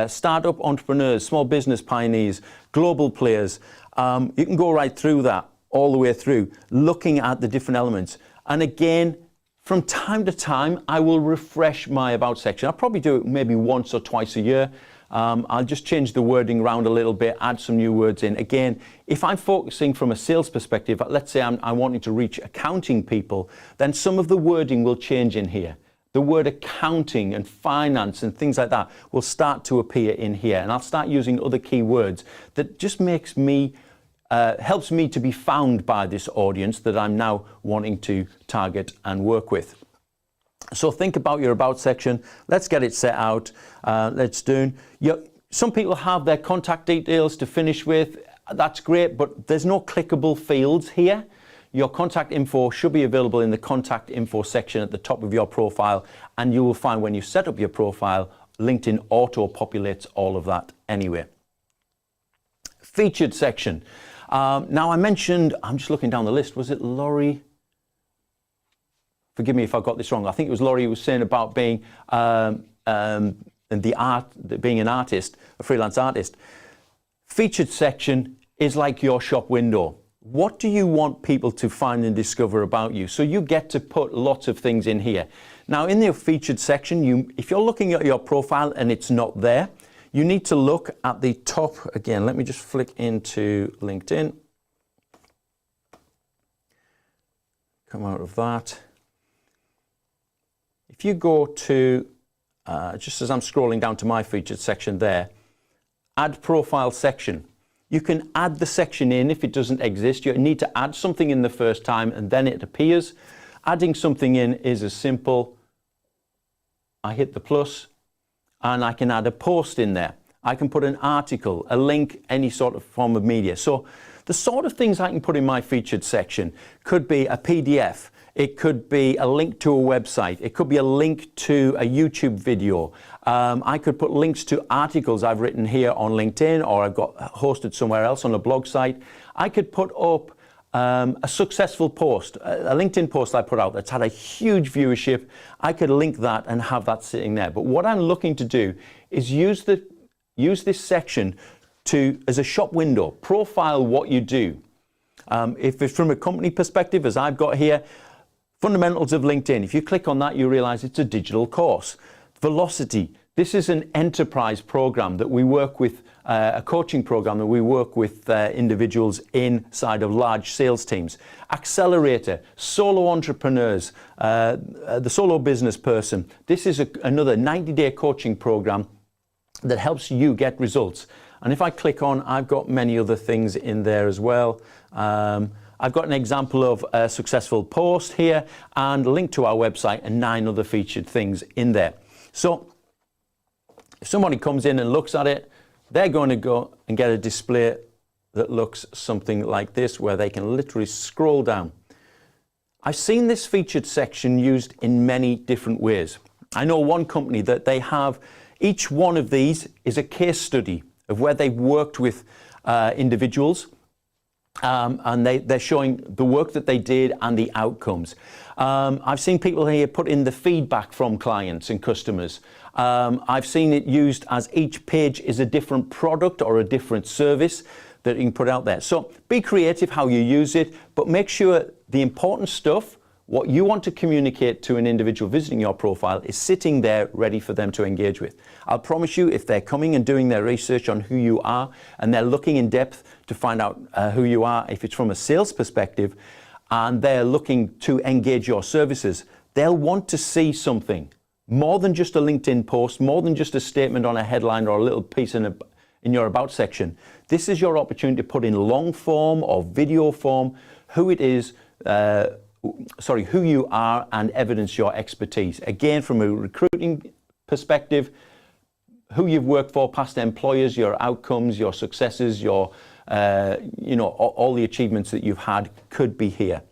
[SPEAKER 1] startup entrepreneurs, small business pioneers, global players. You can go right through that, all the way through, looking at the different elements. And again, from time to time, I will refresh my About section. I'll probably do it maybe once or twice a year. I'll just change the wording around a little bit, add some new words in. Again, if I'm focusing from a sales perspective, let's say I'm wanting to reach accounting people, then some of the wording will change in here. The word accounting and finance and things like that will start to appear in here. And I'll start using other keywords that just makes me helps me to be found by this audience that I'm now wanting to target and work with. So think about your About section. Let's get it set out. Let's do. Some people have their contact details to finish with. That's great, but there's no clickable fields here. Your contact info should be available in the contact info section at the top of your profile, and you will find when you set up your profile, LinkedIn auto-populates all of that anyway. Featured section. Now I mentioned, I'm just looking down the list, was it Laurie? Forgive me if I got this wrong. I think it was Laurie who was saying about being being an artist, a freelance artist. Featured section is like your shop window. What do you want people to find and discover about you? So you get to put lots of things in here. Now in the featured section, if you're looking at your profile and it's not there, you need to look at the top. Again, let me just flick into LinkedIn. Come out of that. If you go to, just as I'm scrolling down to my featured section there, add profile section. You can add the section in if it doesn't exist. You need to add something in the first time and then it appears. Adding something in is as simple. I hit the plus and I can add a post in there. I can put an article, a link, any sort of form of media. So the sort of things I can put in my featured section could be a PDF. It could be a link to a website. It could be a link to a YouTube video. I could put links to articles I've written here on LinkedIn or I've got hosted somewhere else on a blog site. I could put up a successful post, a LinkedIn post I put out that's had a huge viewership, I could link that and have that sitting there. But what I'm looking to do is use this section as a shop window, profile what you do. If it's from a company perspective, as I've got here, fundamentals of LinkedIn. If you click on that, you realize it's a digital course. Velocity. This is an enterprise program that we work with, a coaching program that we work with individuals inside of large sales teams. Accelerator, solo entrepreneurs, the solo business person. This is another 90-day coaching program that helps you get results. And if I click on, I've got many other things in there as well. I've got an example of a successful post here and a link to our website and 9 other featured things in there. So if somebody comes in and looks at it, they're going to go and get a display that looks something like this, where they can literally scroll down. I've seen this featured section used in many different ways. I know one company that they have, each one of these is a case study of where they've worked with individuals, and they're showing the work that they did and the outcomes. I've seen people here put in the feedback from clients and customers. I've seen it used as each page is a different product or a different service that you can put out there. So be creative how you use it, but make sure the important stuff, what you want to communicate to an individual visiting your profile, is sitting there ready for them to engage with. I'll promise you, if they're coming and doing their research on who you are and they're looking in depth to find out who you are, if it's from a sales perspective, and they're looking to engage your services, they'll want to see something more than just a LinkedIn post, more than just a statement on a headline or a little piece in your about section. This is your opportunity to put in long form or video form who it is, who you are, and evidence your expertise. Again, from a recruiting perspective, who you've worked for, past employers, your outcomes, your successes, your, all the achievements that you've had could be here.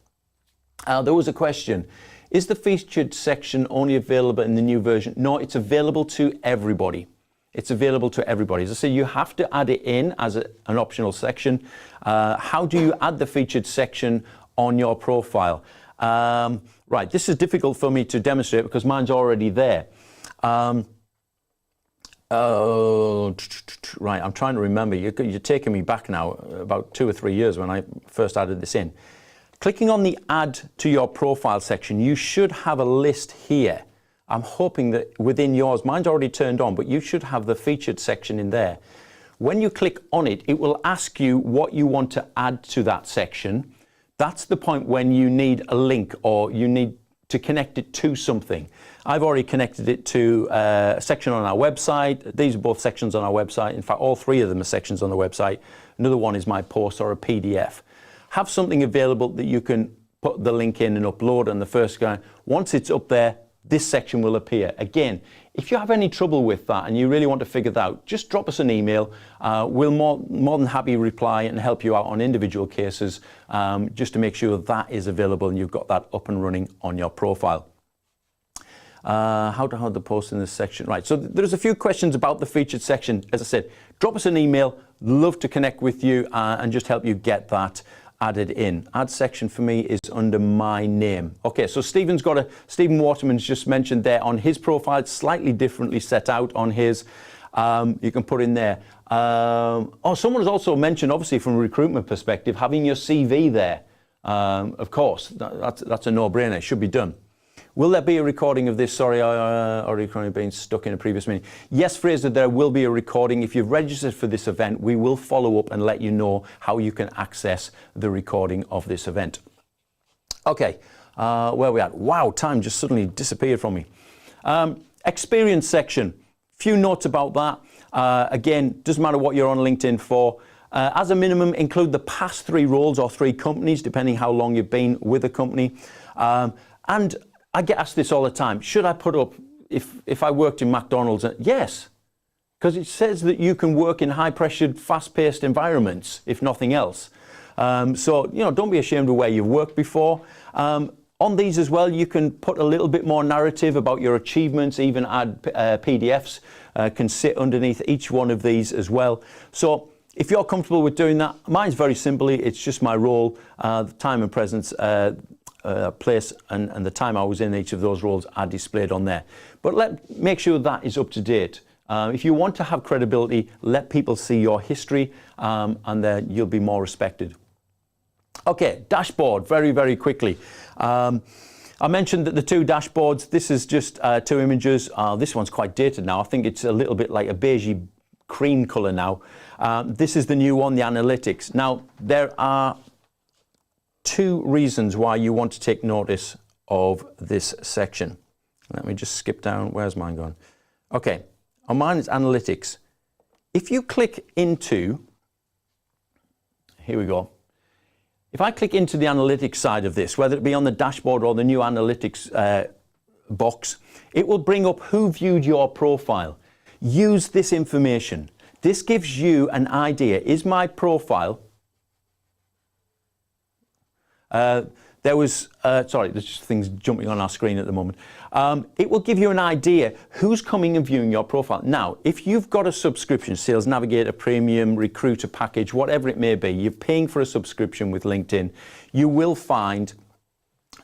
[SPEAKER 1] There was a question, is the featured section only available in the new version? No, it's available to everybody. It's available to everybody. As I say, you have to add it in as an optional section. How do you add the featured section on your profile? Right, this is difficult for me to demonstrate because mine's already there. Right, I'm trying to remember. You're taking me back now about 2 or 3 years when I first added this in. Clicking on the add to your profile section, you should have a list here. I'm hoping that within yours, mine's already turned on, but you should have the featured section in there. When you click on it, it will ask you what you want to add to that section. That's the point when you need a link or you need to connect it to something. I've already connected it to a section on our website. These are both sections on our website. In fact, all 3 of them are sections on the website. Another one is my post or a PDF. Have something available that you can put the link in and upload on the first guy. Once it's up there, this section will appear. Again, if you have any trouble with that and you really want to figure that out, just drop us an email. We'll more than happy reply and help you out on individual cases, just to make sure that is available and you've got that up and running on your profile. How to have the post in this section. Right, so there's a few questions about the featured section. As I said, drop us an email. Love to connect with you and just help you get that added in. Add section for me is under my name. Okay, so Stephen Waterman's just mentioned there on his profile, it's slightly differently set out on his. You can put in there. Someone has also mentioned, obviously from a recruitment perspective, having your CV there. Of course, that's a no-brainer, it should be done. Will there be a recording of this? Sorry, or recording being stuck in a previous meeting. Yes, Fraser, there will be a recording. If you've registered for this event, we will follow up and let you know how you can access the recording of this event. Okay, where are we at? Wow, time just suddenly disappeared from me. Experience section. Few notes about that. Again, doesn't matter what you're on LinkedIn for. As a minimum, include the past 3 roles or 3 companies, depending how long you've been with a company. And I get asked this all the time. Should I put up, if I worked in McDonald's? Yes, because it says that you can work in high-pressured, fast-paced environments, if nothing else. So, don't be ashamed of where you've worked before. On these as well, you can put a little bit more narrative about your achievements, even add PDFs can sit underneath each one of these as well. So If you're comfortable with doing that, mine's very simply, it's just my role, the time and presence, place and the time I was in each of those roles are displayed on there. But make sure that is up to date. If you want to have credibility, let people see your history and then you'll be more respected. Okay, dashboard, very, very quickly. I mentioned that the two dashboards, this is just two images. This one's quite dated now. I think it's a little bit like a beigey cream color now. This is the new one, the analytics. Now, there are two reasons why you want to take notice of this section. Let me just skip down. Where's mine gone? Okay, on mine is analytics. If you click into, here we go. If I click into the analytics side of this, whether it be on the dashboard or the new analytics box, it will bring up who viewed your profile. Use this information. This gives you an idea. Is my profile... there's just things jumping on our screen at the moment. It will give you an idea who's coming and viewing your profile. Now, if you've got a subscription, Sales Navigator, Premium, Recruiter package, whatever it may be, you're paying for a subscription with LinkedIn, you will find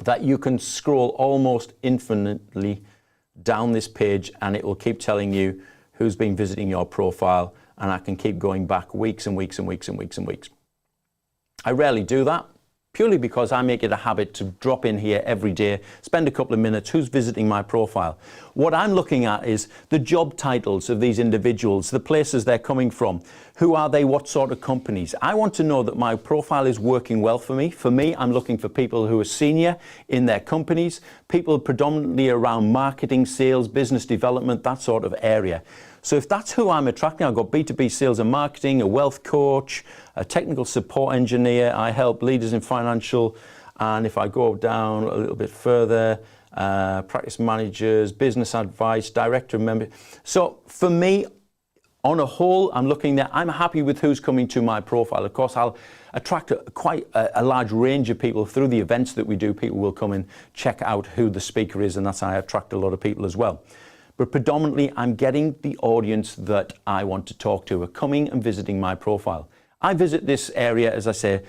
[SPEAKER 1] that you can scroll almost infinitely down this page and it will keep telling you who's been visiting your profile, and I can keep going back weeks and weeks and weeks and weeks and weeks. I rarely do that, purely because I make it a habit to drop in here every day, spend a couple of minutes, who's visiting my profile. What I'm looking at is the job titles of these individuals, the places they're coming from, who are they, what sort of companies. I want to know that my profile is working well for me. For me, I'm looking for people who are senior in their companies, people predominantly around marketing, sales, business development, that sort of area. So if that's who I'm attracting, I've got B2B sales and marketing, a wealth coach, a technical support engineer, I help leaders in financial, and if I go down a little bit further, practice managers, business advice, director of member. So for me, on a whole, I'm looking there, I'm happy with who's coming to my profile. Of course, I'll attract quite a large range of people through the events that we do. People will come and check out who the speaker is, and that's how I attract a lot of people as well. But predominantly, I'm getting the audience that I want to talk to, are coming and visiting my profile. I visit this area, as I say,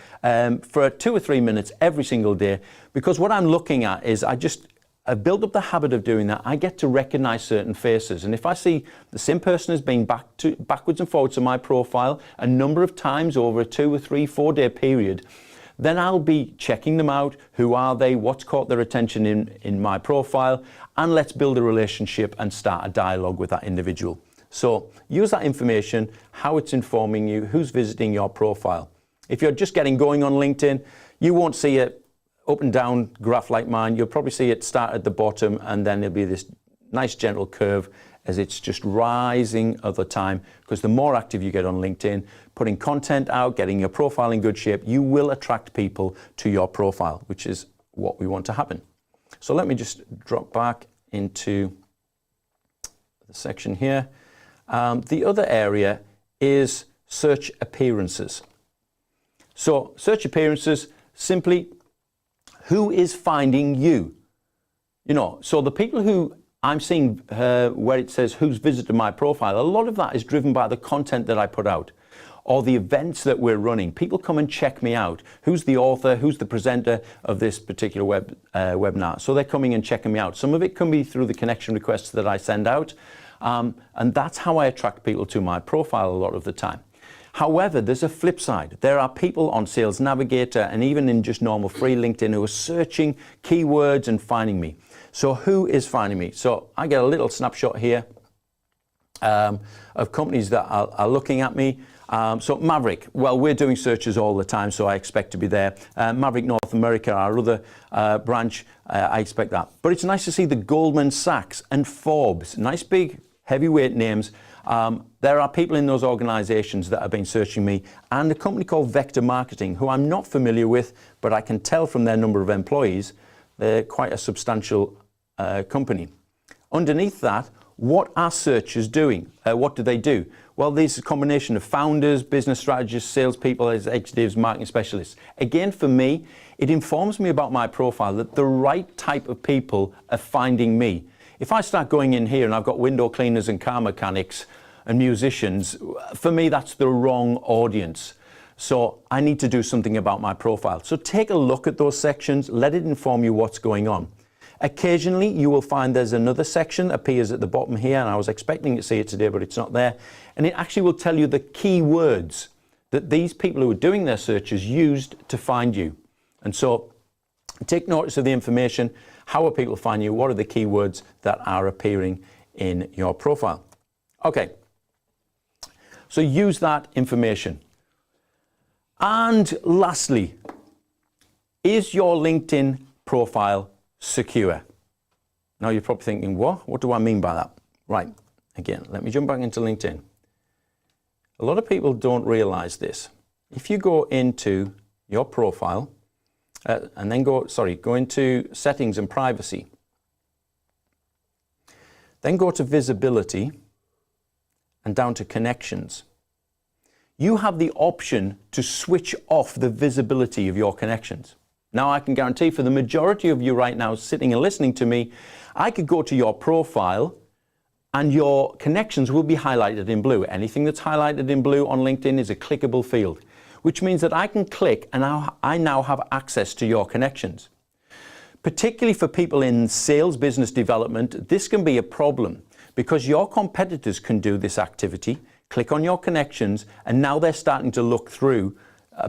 [SPEAKER 1] for 2 or 3 minutes every single day, because what I'm looking at is I've built up the habit of doing that. I get to recognize certain faces. And if I see the same person has been backwards and forwards to my profile a number of times over a 2 or 3, 4 day period, then I'll be checking them out. Who are they? What's caught their attention in my profile? And let's build a relationship and start a dialogue with that individual. So use that information, how it's informing you, who's visiting your profile. If you're just getting going on LinkedIn, you won't see it up and down graph like mine. You'll probably see it start at the bottom and then there'll be this nice gentle curve as it's just rising over time, because the more active you get on LinkedIn, putting content out, getting your profile in good shape, you will attract people to your profile, which is what we want to happen. So let me just drop back into the section here. The other area is search appearances. So search appearances, simply, who is finding you? You know, so the people who I'm seeing where it says who's visited my profile, a lot of that is driven by the content that I put out or the events that we're running. People come and check me out. Who's the author? Who's the presenter of this particular webinar? So they're coming and checking me out. Some of it can be through the connection requests that I send out. And that's how I attract people to my profile a lot of the time. However, there's a flip side. There are people on Sales Navigator and even in just normal free LinkedIn who are searching keywords and finding me. So who is finding me? So I get a little snapshot here of companies that are looking at me. So Maverrik, well, we're doing searches all the time, so I expect to be there. Maverrik North America, our other branch, I expect that. But it's nice to see the Goldman Sachs and Forbes, nice big heavyweight names. There are people in those organizations that have been searching me, and a company called Vector Marketing, who I'm not familiar with, but I can tell from their number of employees, they're quite a substantial company. Underneath that, what are searchers doing? What do they do? Well, there's a combination of founders, business strategists, salespeople, executives, marketing specialists. Again, for me, it informs me about my profile that the right type of people are finding me. If I start going in here and I've got window cleaners and car mechanics, and musicians, for me, that's the wrong audience. So I need to do something about my profile. So take a look at those sections, let it inform you what's going on. Occasionally, you will find there's another section that appears at the bottom here, and I was expecting to see it today, but it's not there. And it actually will tell you the keywords that these people who are doing their searches used to find you. And so take notice of the information. How are people finding you? What are the keywords that are appearing in your profile? Okay, so use that information. And lastly, is your LinkedIn profile secure? Now you're probably thinking, what do I mean by that? Right, again, let me jump back into LinkedIn. A lot of people don't realize this. If you go into your profile, and then go into settings and privacy, then go to visibility and down to connections. You have the option to switch off the visibility of your connections. Now I can guarantee for the majority of you right now sitting and listening to me, I could go to your profile and your connections will be highlighted in blue. Anything that's highlighted in blue on LinkedIn is a clickable field, which means that I can click and I now have access to your connections. Particularly for people in sales, business development, this can be a problem because your competitors can do this activity, click on your connections, and now they're starting to look through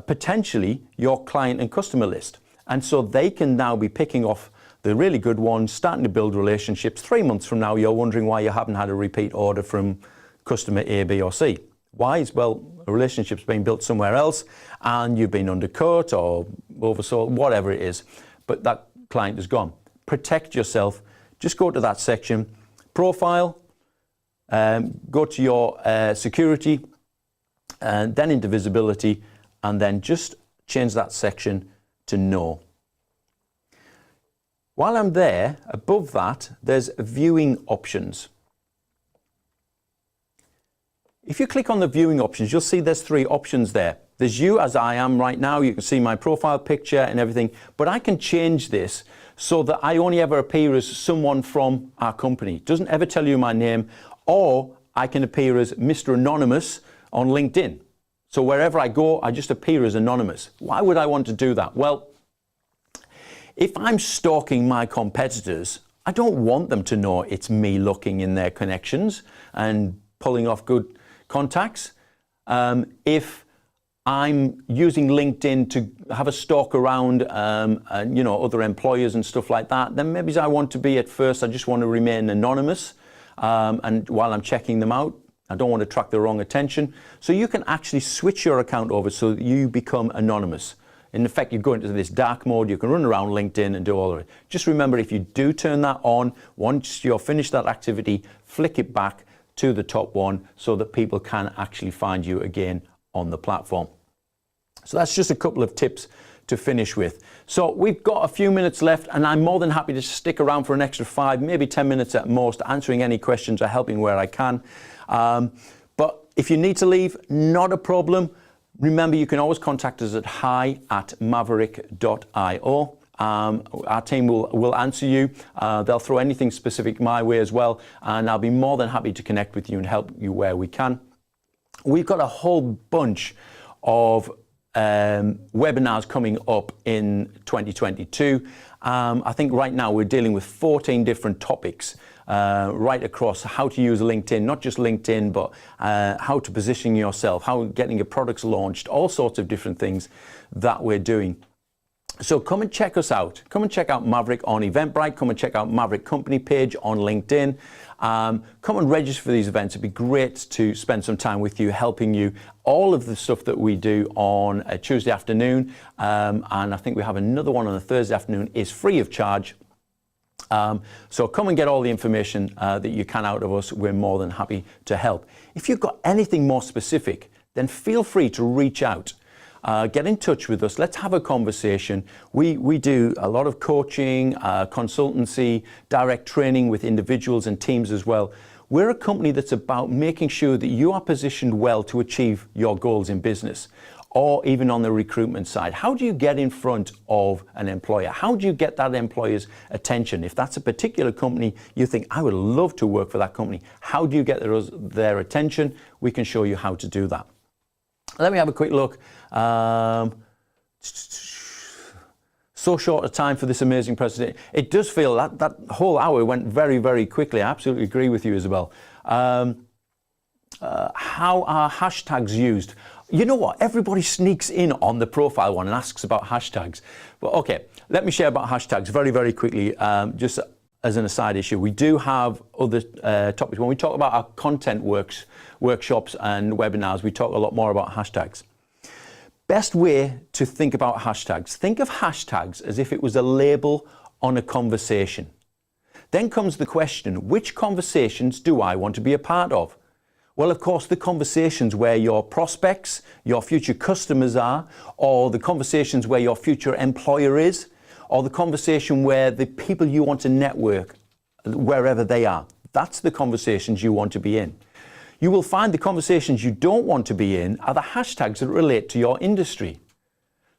[SPEAKER 1] potentially your client and customer list. And so they can now be picking off the really good ones, starting to build relationships. 3 months from now, you're wondering why you haven't had a repeat order from customer A, B, or C. Why? Well, a relationship's been built somewhere else and you've been undercut or oversold, whatever it is, but that client is gone. Protect yourself. Just go to that section, profile, go to your security, and then into visibility, and then just change that section to no. While I'm there, above that, there's viewing options. If you click on the viewing options, you'll see there's 3 options there. There's you as I am right now. You can see my profile picture and everything, but I can change this so that I only ever appear as someone from our company. It doesn't ever tell you my name, or I can appear as Mr. Anonymous on LinkedIn. So wherever I go, I just appear as anonymous. Why would I want to do that? Well, if I'm stalking my competitors, I don't want them to know it's me looking in their connections and pulling off good contacts. If I'm using LinkedIn to have a stalk around, other employers and stuff like that, then maybe I want to be at first, I just want to remain anonymous. And while I'm checking them out, I don't want to attract the wrong attention. So you can actually switch your account over so that you become anonymous. In effect, you go into this dark mode, you can run around LinkedIn and do all of it. Just remember, if you do turn that on, once you're finished that activity, flick it back to the top one so that people can actually find you again on the platform. So that's just a couple of tips to finish with. So we've got a few minutes left, and I'm more than happy to stick around for an extra 5, maybe 10 minutes at most, answering any questions or helping where I can. But if you need to leave, not a problem. Remember, you can always contact us at hi@maverrik.io. Our team will answer you. They'll throw anything specific my way as well, and I'll be more than happy to connect with you and help you where we can. We've got a whole bunch of webinars coming up in 2022. I think right now we're dealing with 14 different topics right across how to use LinkedIn, not just LinkedIn, but how to position yourself, how getting your products launched, all sorts of different things that we're doing. So come and check us out. Come and check out Maverrik on Eventbrite. Come and check out Maverrik company page on LinkedIn. Come and register for these events. It'd be great to spend some time with you, helping you. All of the stuff that we do on a Tuesday afternoon, and I think we have another one on a Thursday afternoon, is free of charge. So come and get all the information that you can out of us. We're more than happy to help. If you've got anything more specific, then feel free to reach out. Get in touch with us. Let's have a conversation. We do a lot of coaching, consultancy, direct training with individuals and teams as well. We're a company that's about making sure that you are positioned well to achieve your goals in business. or even on the recruitment side. How do you get in front of an employer? How do you get that employer's attention? If that's a particular company, you think, I would love to work for that company. How do you get their attention? We can show you how to do that. Let me have a quick look. So short a time for this amazing presentation. It does feel that whole hour went very, very quickly. I absolutely agree with you, Isabel. How are hashtags used? You know what? Everybody sneaks in on the profile one and asks about hashtags. But okay, let me share about hashtags very, very quickly, just as an aside issue. We do have other topics. When we talk about our content workshops and webinars, we talk a lot more about hashtags. Best way to think about hashtags. Think of hashtags as if it was a label on a conversation. Then comes the question, which conversations do I want to be a part of? Well, of course, the conversations where your prospects, your future customers are, or the conversations where your future employer is, or the conversation where the people you want to network, wherever they are. That's the conversations you want to be in. You will find the conversations you don't want to be in are the hashtags that relate to your industry.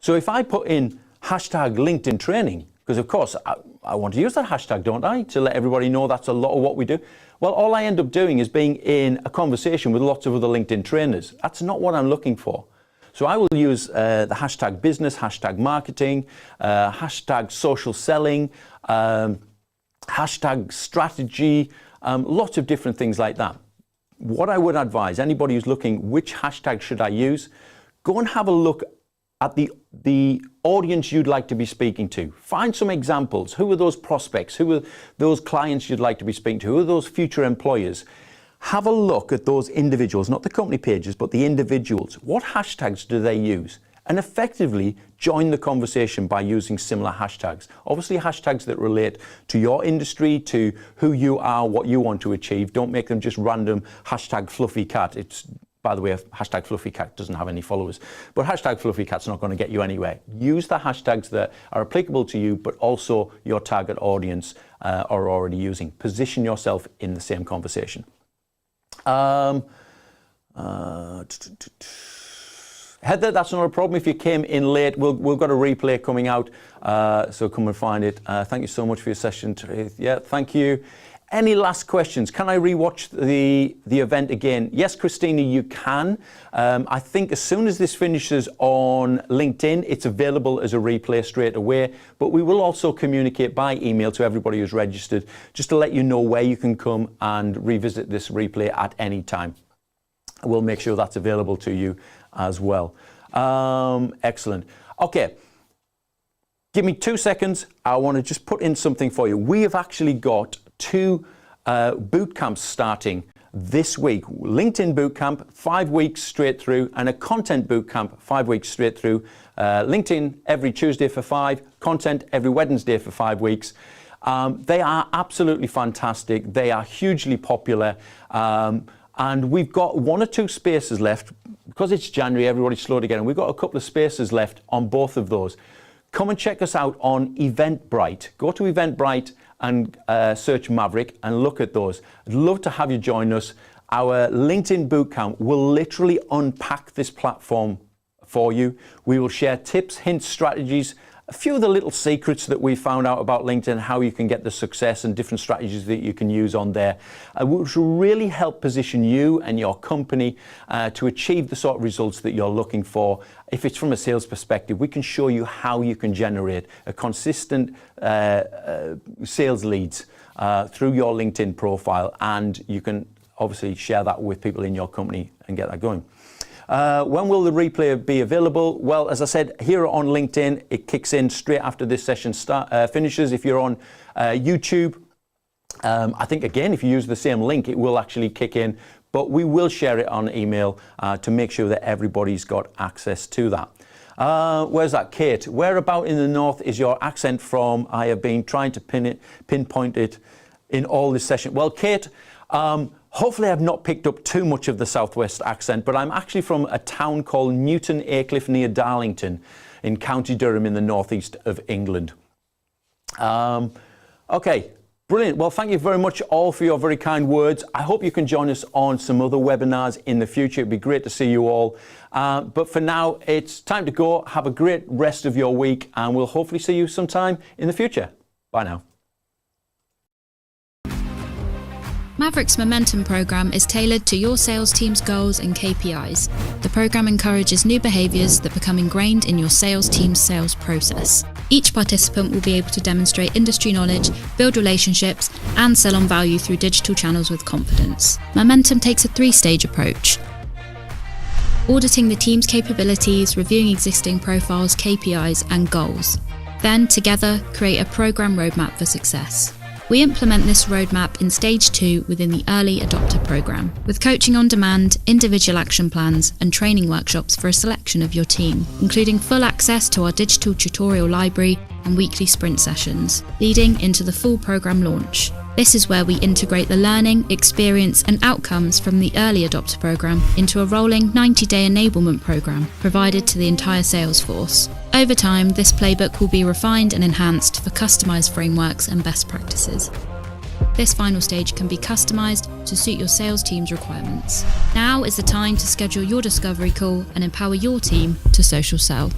[SPEAKER 1] So if I put in hashtag LinkedIn training, because of course I want to use that hashtag, don't I, to let everybody know that's a lot of what we do. Well, all I end up doing is being in a conversation with lots of other LinkedIn trainers. That's not what I'm looking for. So I will use the hashtag business, hashtag marketing, hashtag social selling, hashtag strategy, lots of different things like that. What I would advise anybody who's looking, which hashtag should I use? Go and have a look at the audience you'd like to be speaking to. Find some examples. Who are those prospects? Who are those clients you'd like to be speaking to? Who are those future employers? Have a look at those individuals, not the company pages, but the individuals. What hashtags do they use? And effectively join the conversation by using similar hashtags. Obviously hashtags that relate to your industry, to who you are, what you want to achieve. Don't make them just random hashtag fluffy cat. It's, by the way, hashtag fluffy cat doesn't have any followers, but hashtag fluffy cat's not going to get you anywhere. Use the hashtags that are applicable to you, but also your target audience are already using. Position yourself in the same conversation. Heather, that's not a problem. If you came in late, we've got a replay coming out, so come and find it. Thank you so much for your session, Teresa. Yeah, thank you. Any last questions? Can I rewatch the event again? Yes, Christina, you can. I think as soon as this finishes on LinkedIn, it's available as a replay straight away, but we will also communicate by email to everybody who's registered, just to let you know where you can come and revisit this replay at any time. We'll make sure that's available to you as well. Excellent. Okay, give me 2 seconds. I want to just put in something for you. We have actually got 2 boot camps starting this week. LinkedIn boot camp, 5 weeks straight through, and a content boot camp, 5 weeks straight through. LinkedIn every Tuesday for 5, content every Wednesday for 5 weeks. They are absolutely fantastic. They are hugely popular. And we've got 1 or 2 spaces left. Because it's January, everybody's slow to get in. We've got a couple of spaces left on both of those. Come and check us out on Eventbrite. Go to Eventbrite and search Maverrik and look at those. I'd love to have you join us. Our LinkedIn Bootcamp will literally unpack this platform for you. We will share tips, hints, strategies, a few of the little secrets that we found out about LinkedIn, how you can get the success and different strategies that you can use on there, which will really help position you and your company to achieve the sort of results that you're looking for. If it's from a sales perspective, we can show you how you can generate a consistent sales leads through your LinkedIn profile, and you can obviously share that with people in your company and get that going. When will the replay be available? Well, as I said, here on LinkedIn, it kicks in straight after this session finishes. If you're on YouTube, I think, again, if you use the same link, it will actually kick in. But we will share it on email to make sure that everybody's got access to that. Where's that, Kate? Where about in the north is your accent from? I have been trying to pinpoint it in all this session. Well, Kate, hopefully I've not picked up too much of the Southwest accent, but I'm actually from a town called Newton Aycliffe near Darlington in County Durham in the northeast of England. Okay, Brilliant. Well, thank you very much all for your very kind words. I hope you can join us on some other webinars in the future. It'd be great to see you all. But for now, it's time to go. Have a great rest of your week, and we'll hopefully see you sometime in the future. Bye now.
[SPEAKER 2] Maverik's Momentum program is tailored to your sales team's goals and KPIs. The program encourages new behaviours that become ingrained in your sales team's sales process. Each participant will be able to demonstrate industry knowledge, build relationships, and sell on value through digital channels with confidence. Momentum takes a 3-stage approach: auditing the team's capabilities, reviewing existing profiles, KPIs, and goals. Then, together, create a program roadmap for success. We implement this roadmap in Stage 2 within the Early Adopter program, with coaching on demand, individual action plans, and training workshops for a selection of your team, including full access to our digital tutorial library and weekly sprint sessions, leading into the full program launch. This is where we integrate the learning, experience, and outcomes from the Early Adopter program into a rolling 90-day enablement program provided to the entire sales force. Over time, this playbook will be refined and enhanced for customized frameworks and best practices. This final stage can be customized to suit your sales team's requirements. Now is the time to schedule your discovery call and empower your team to social sell.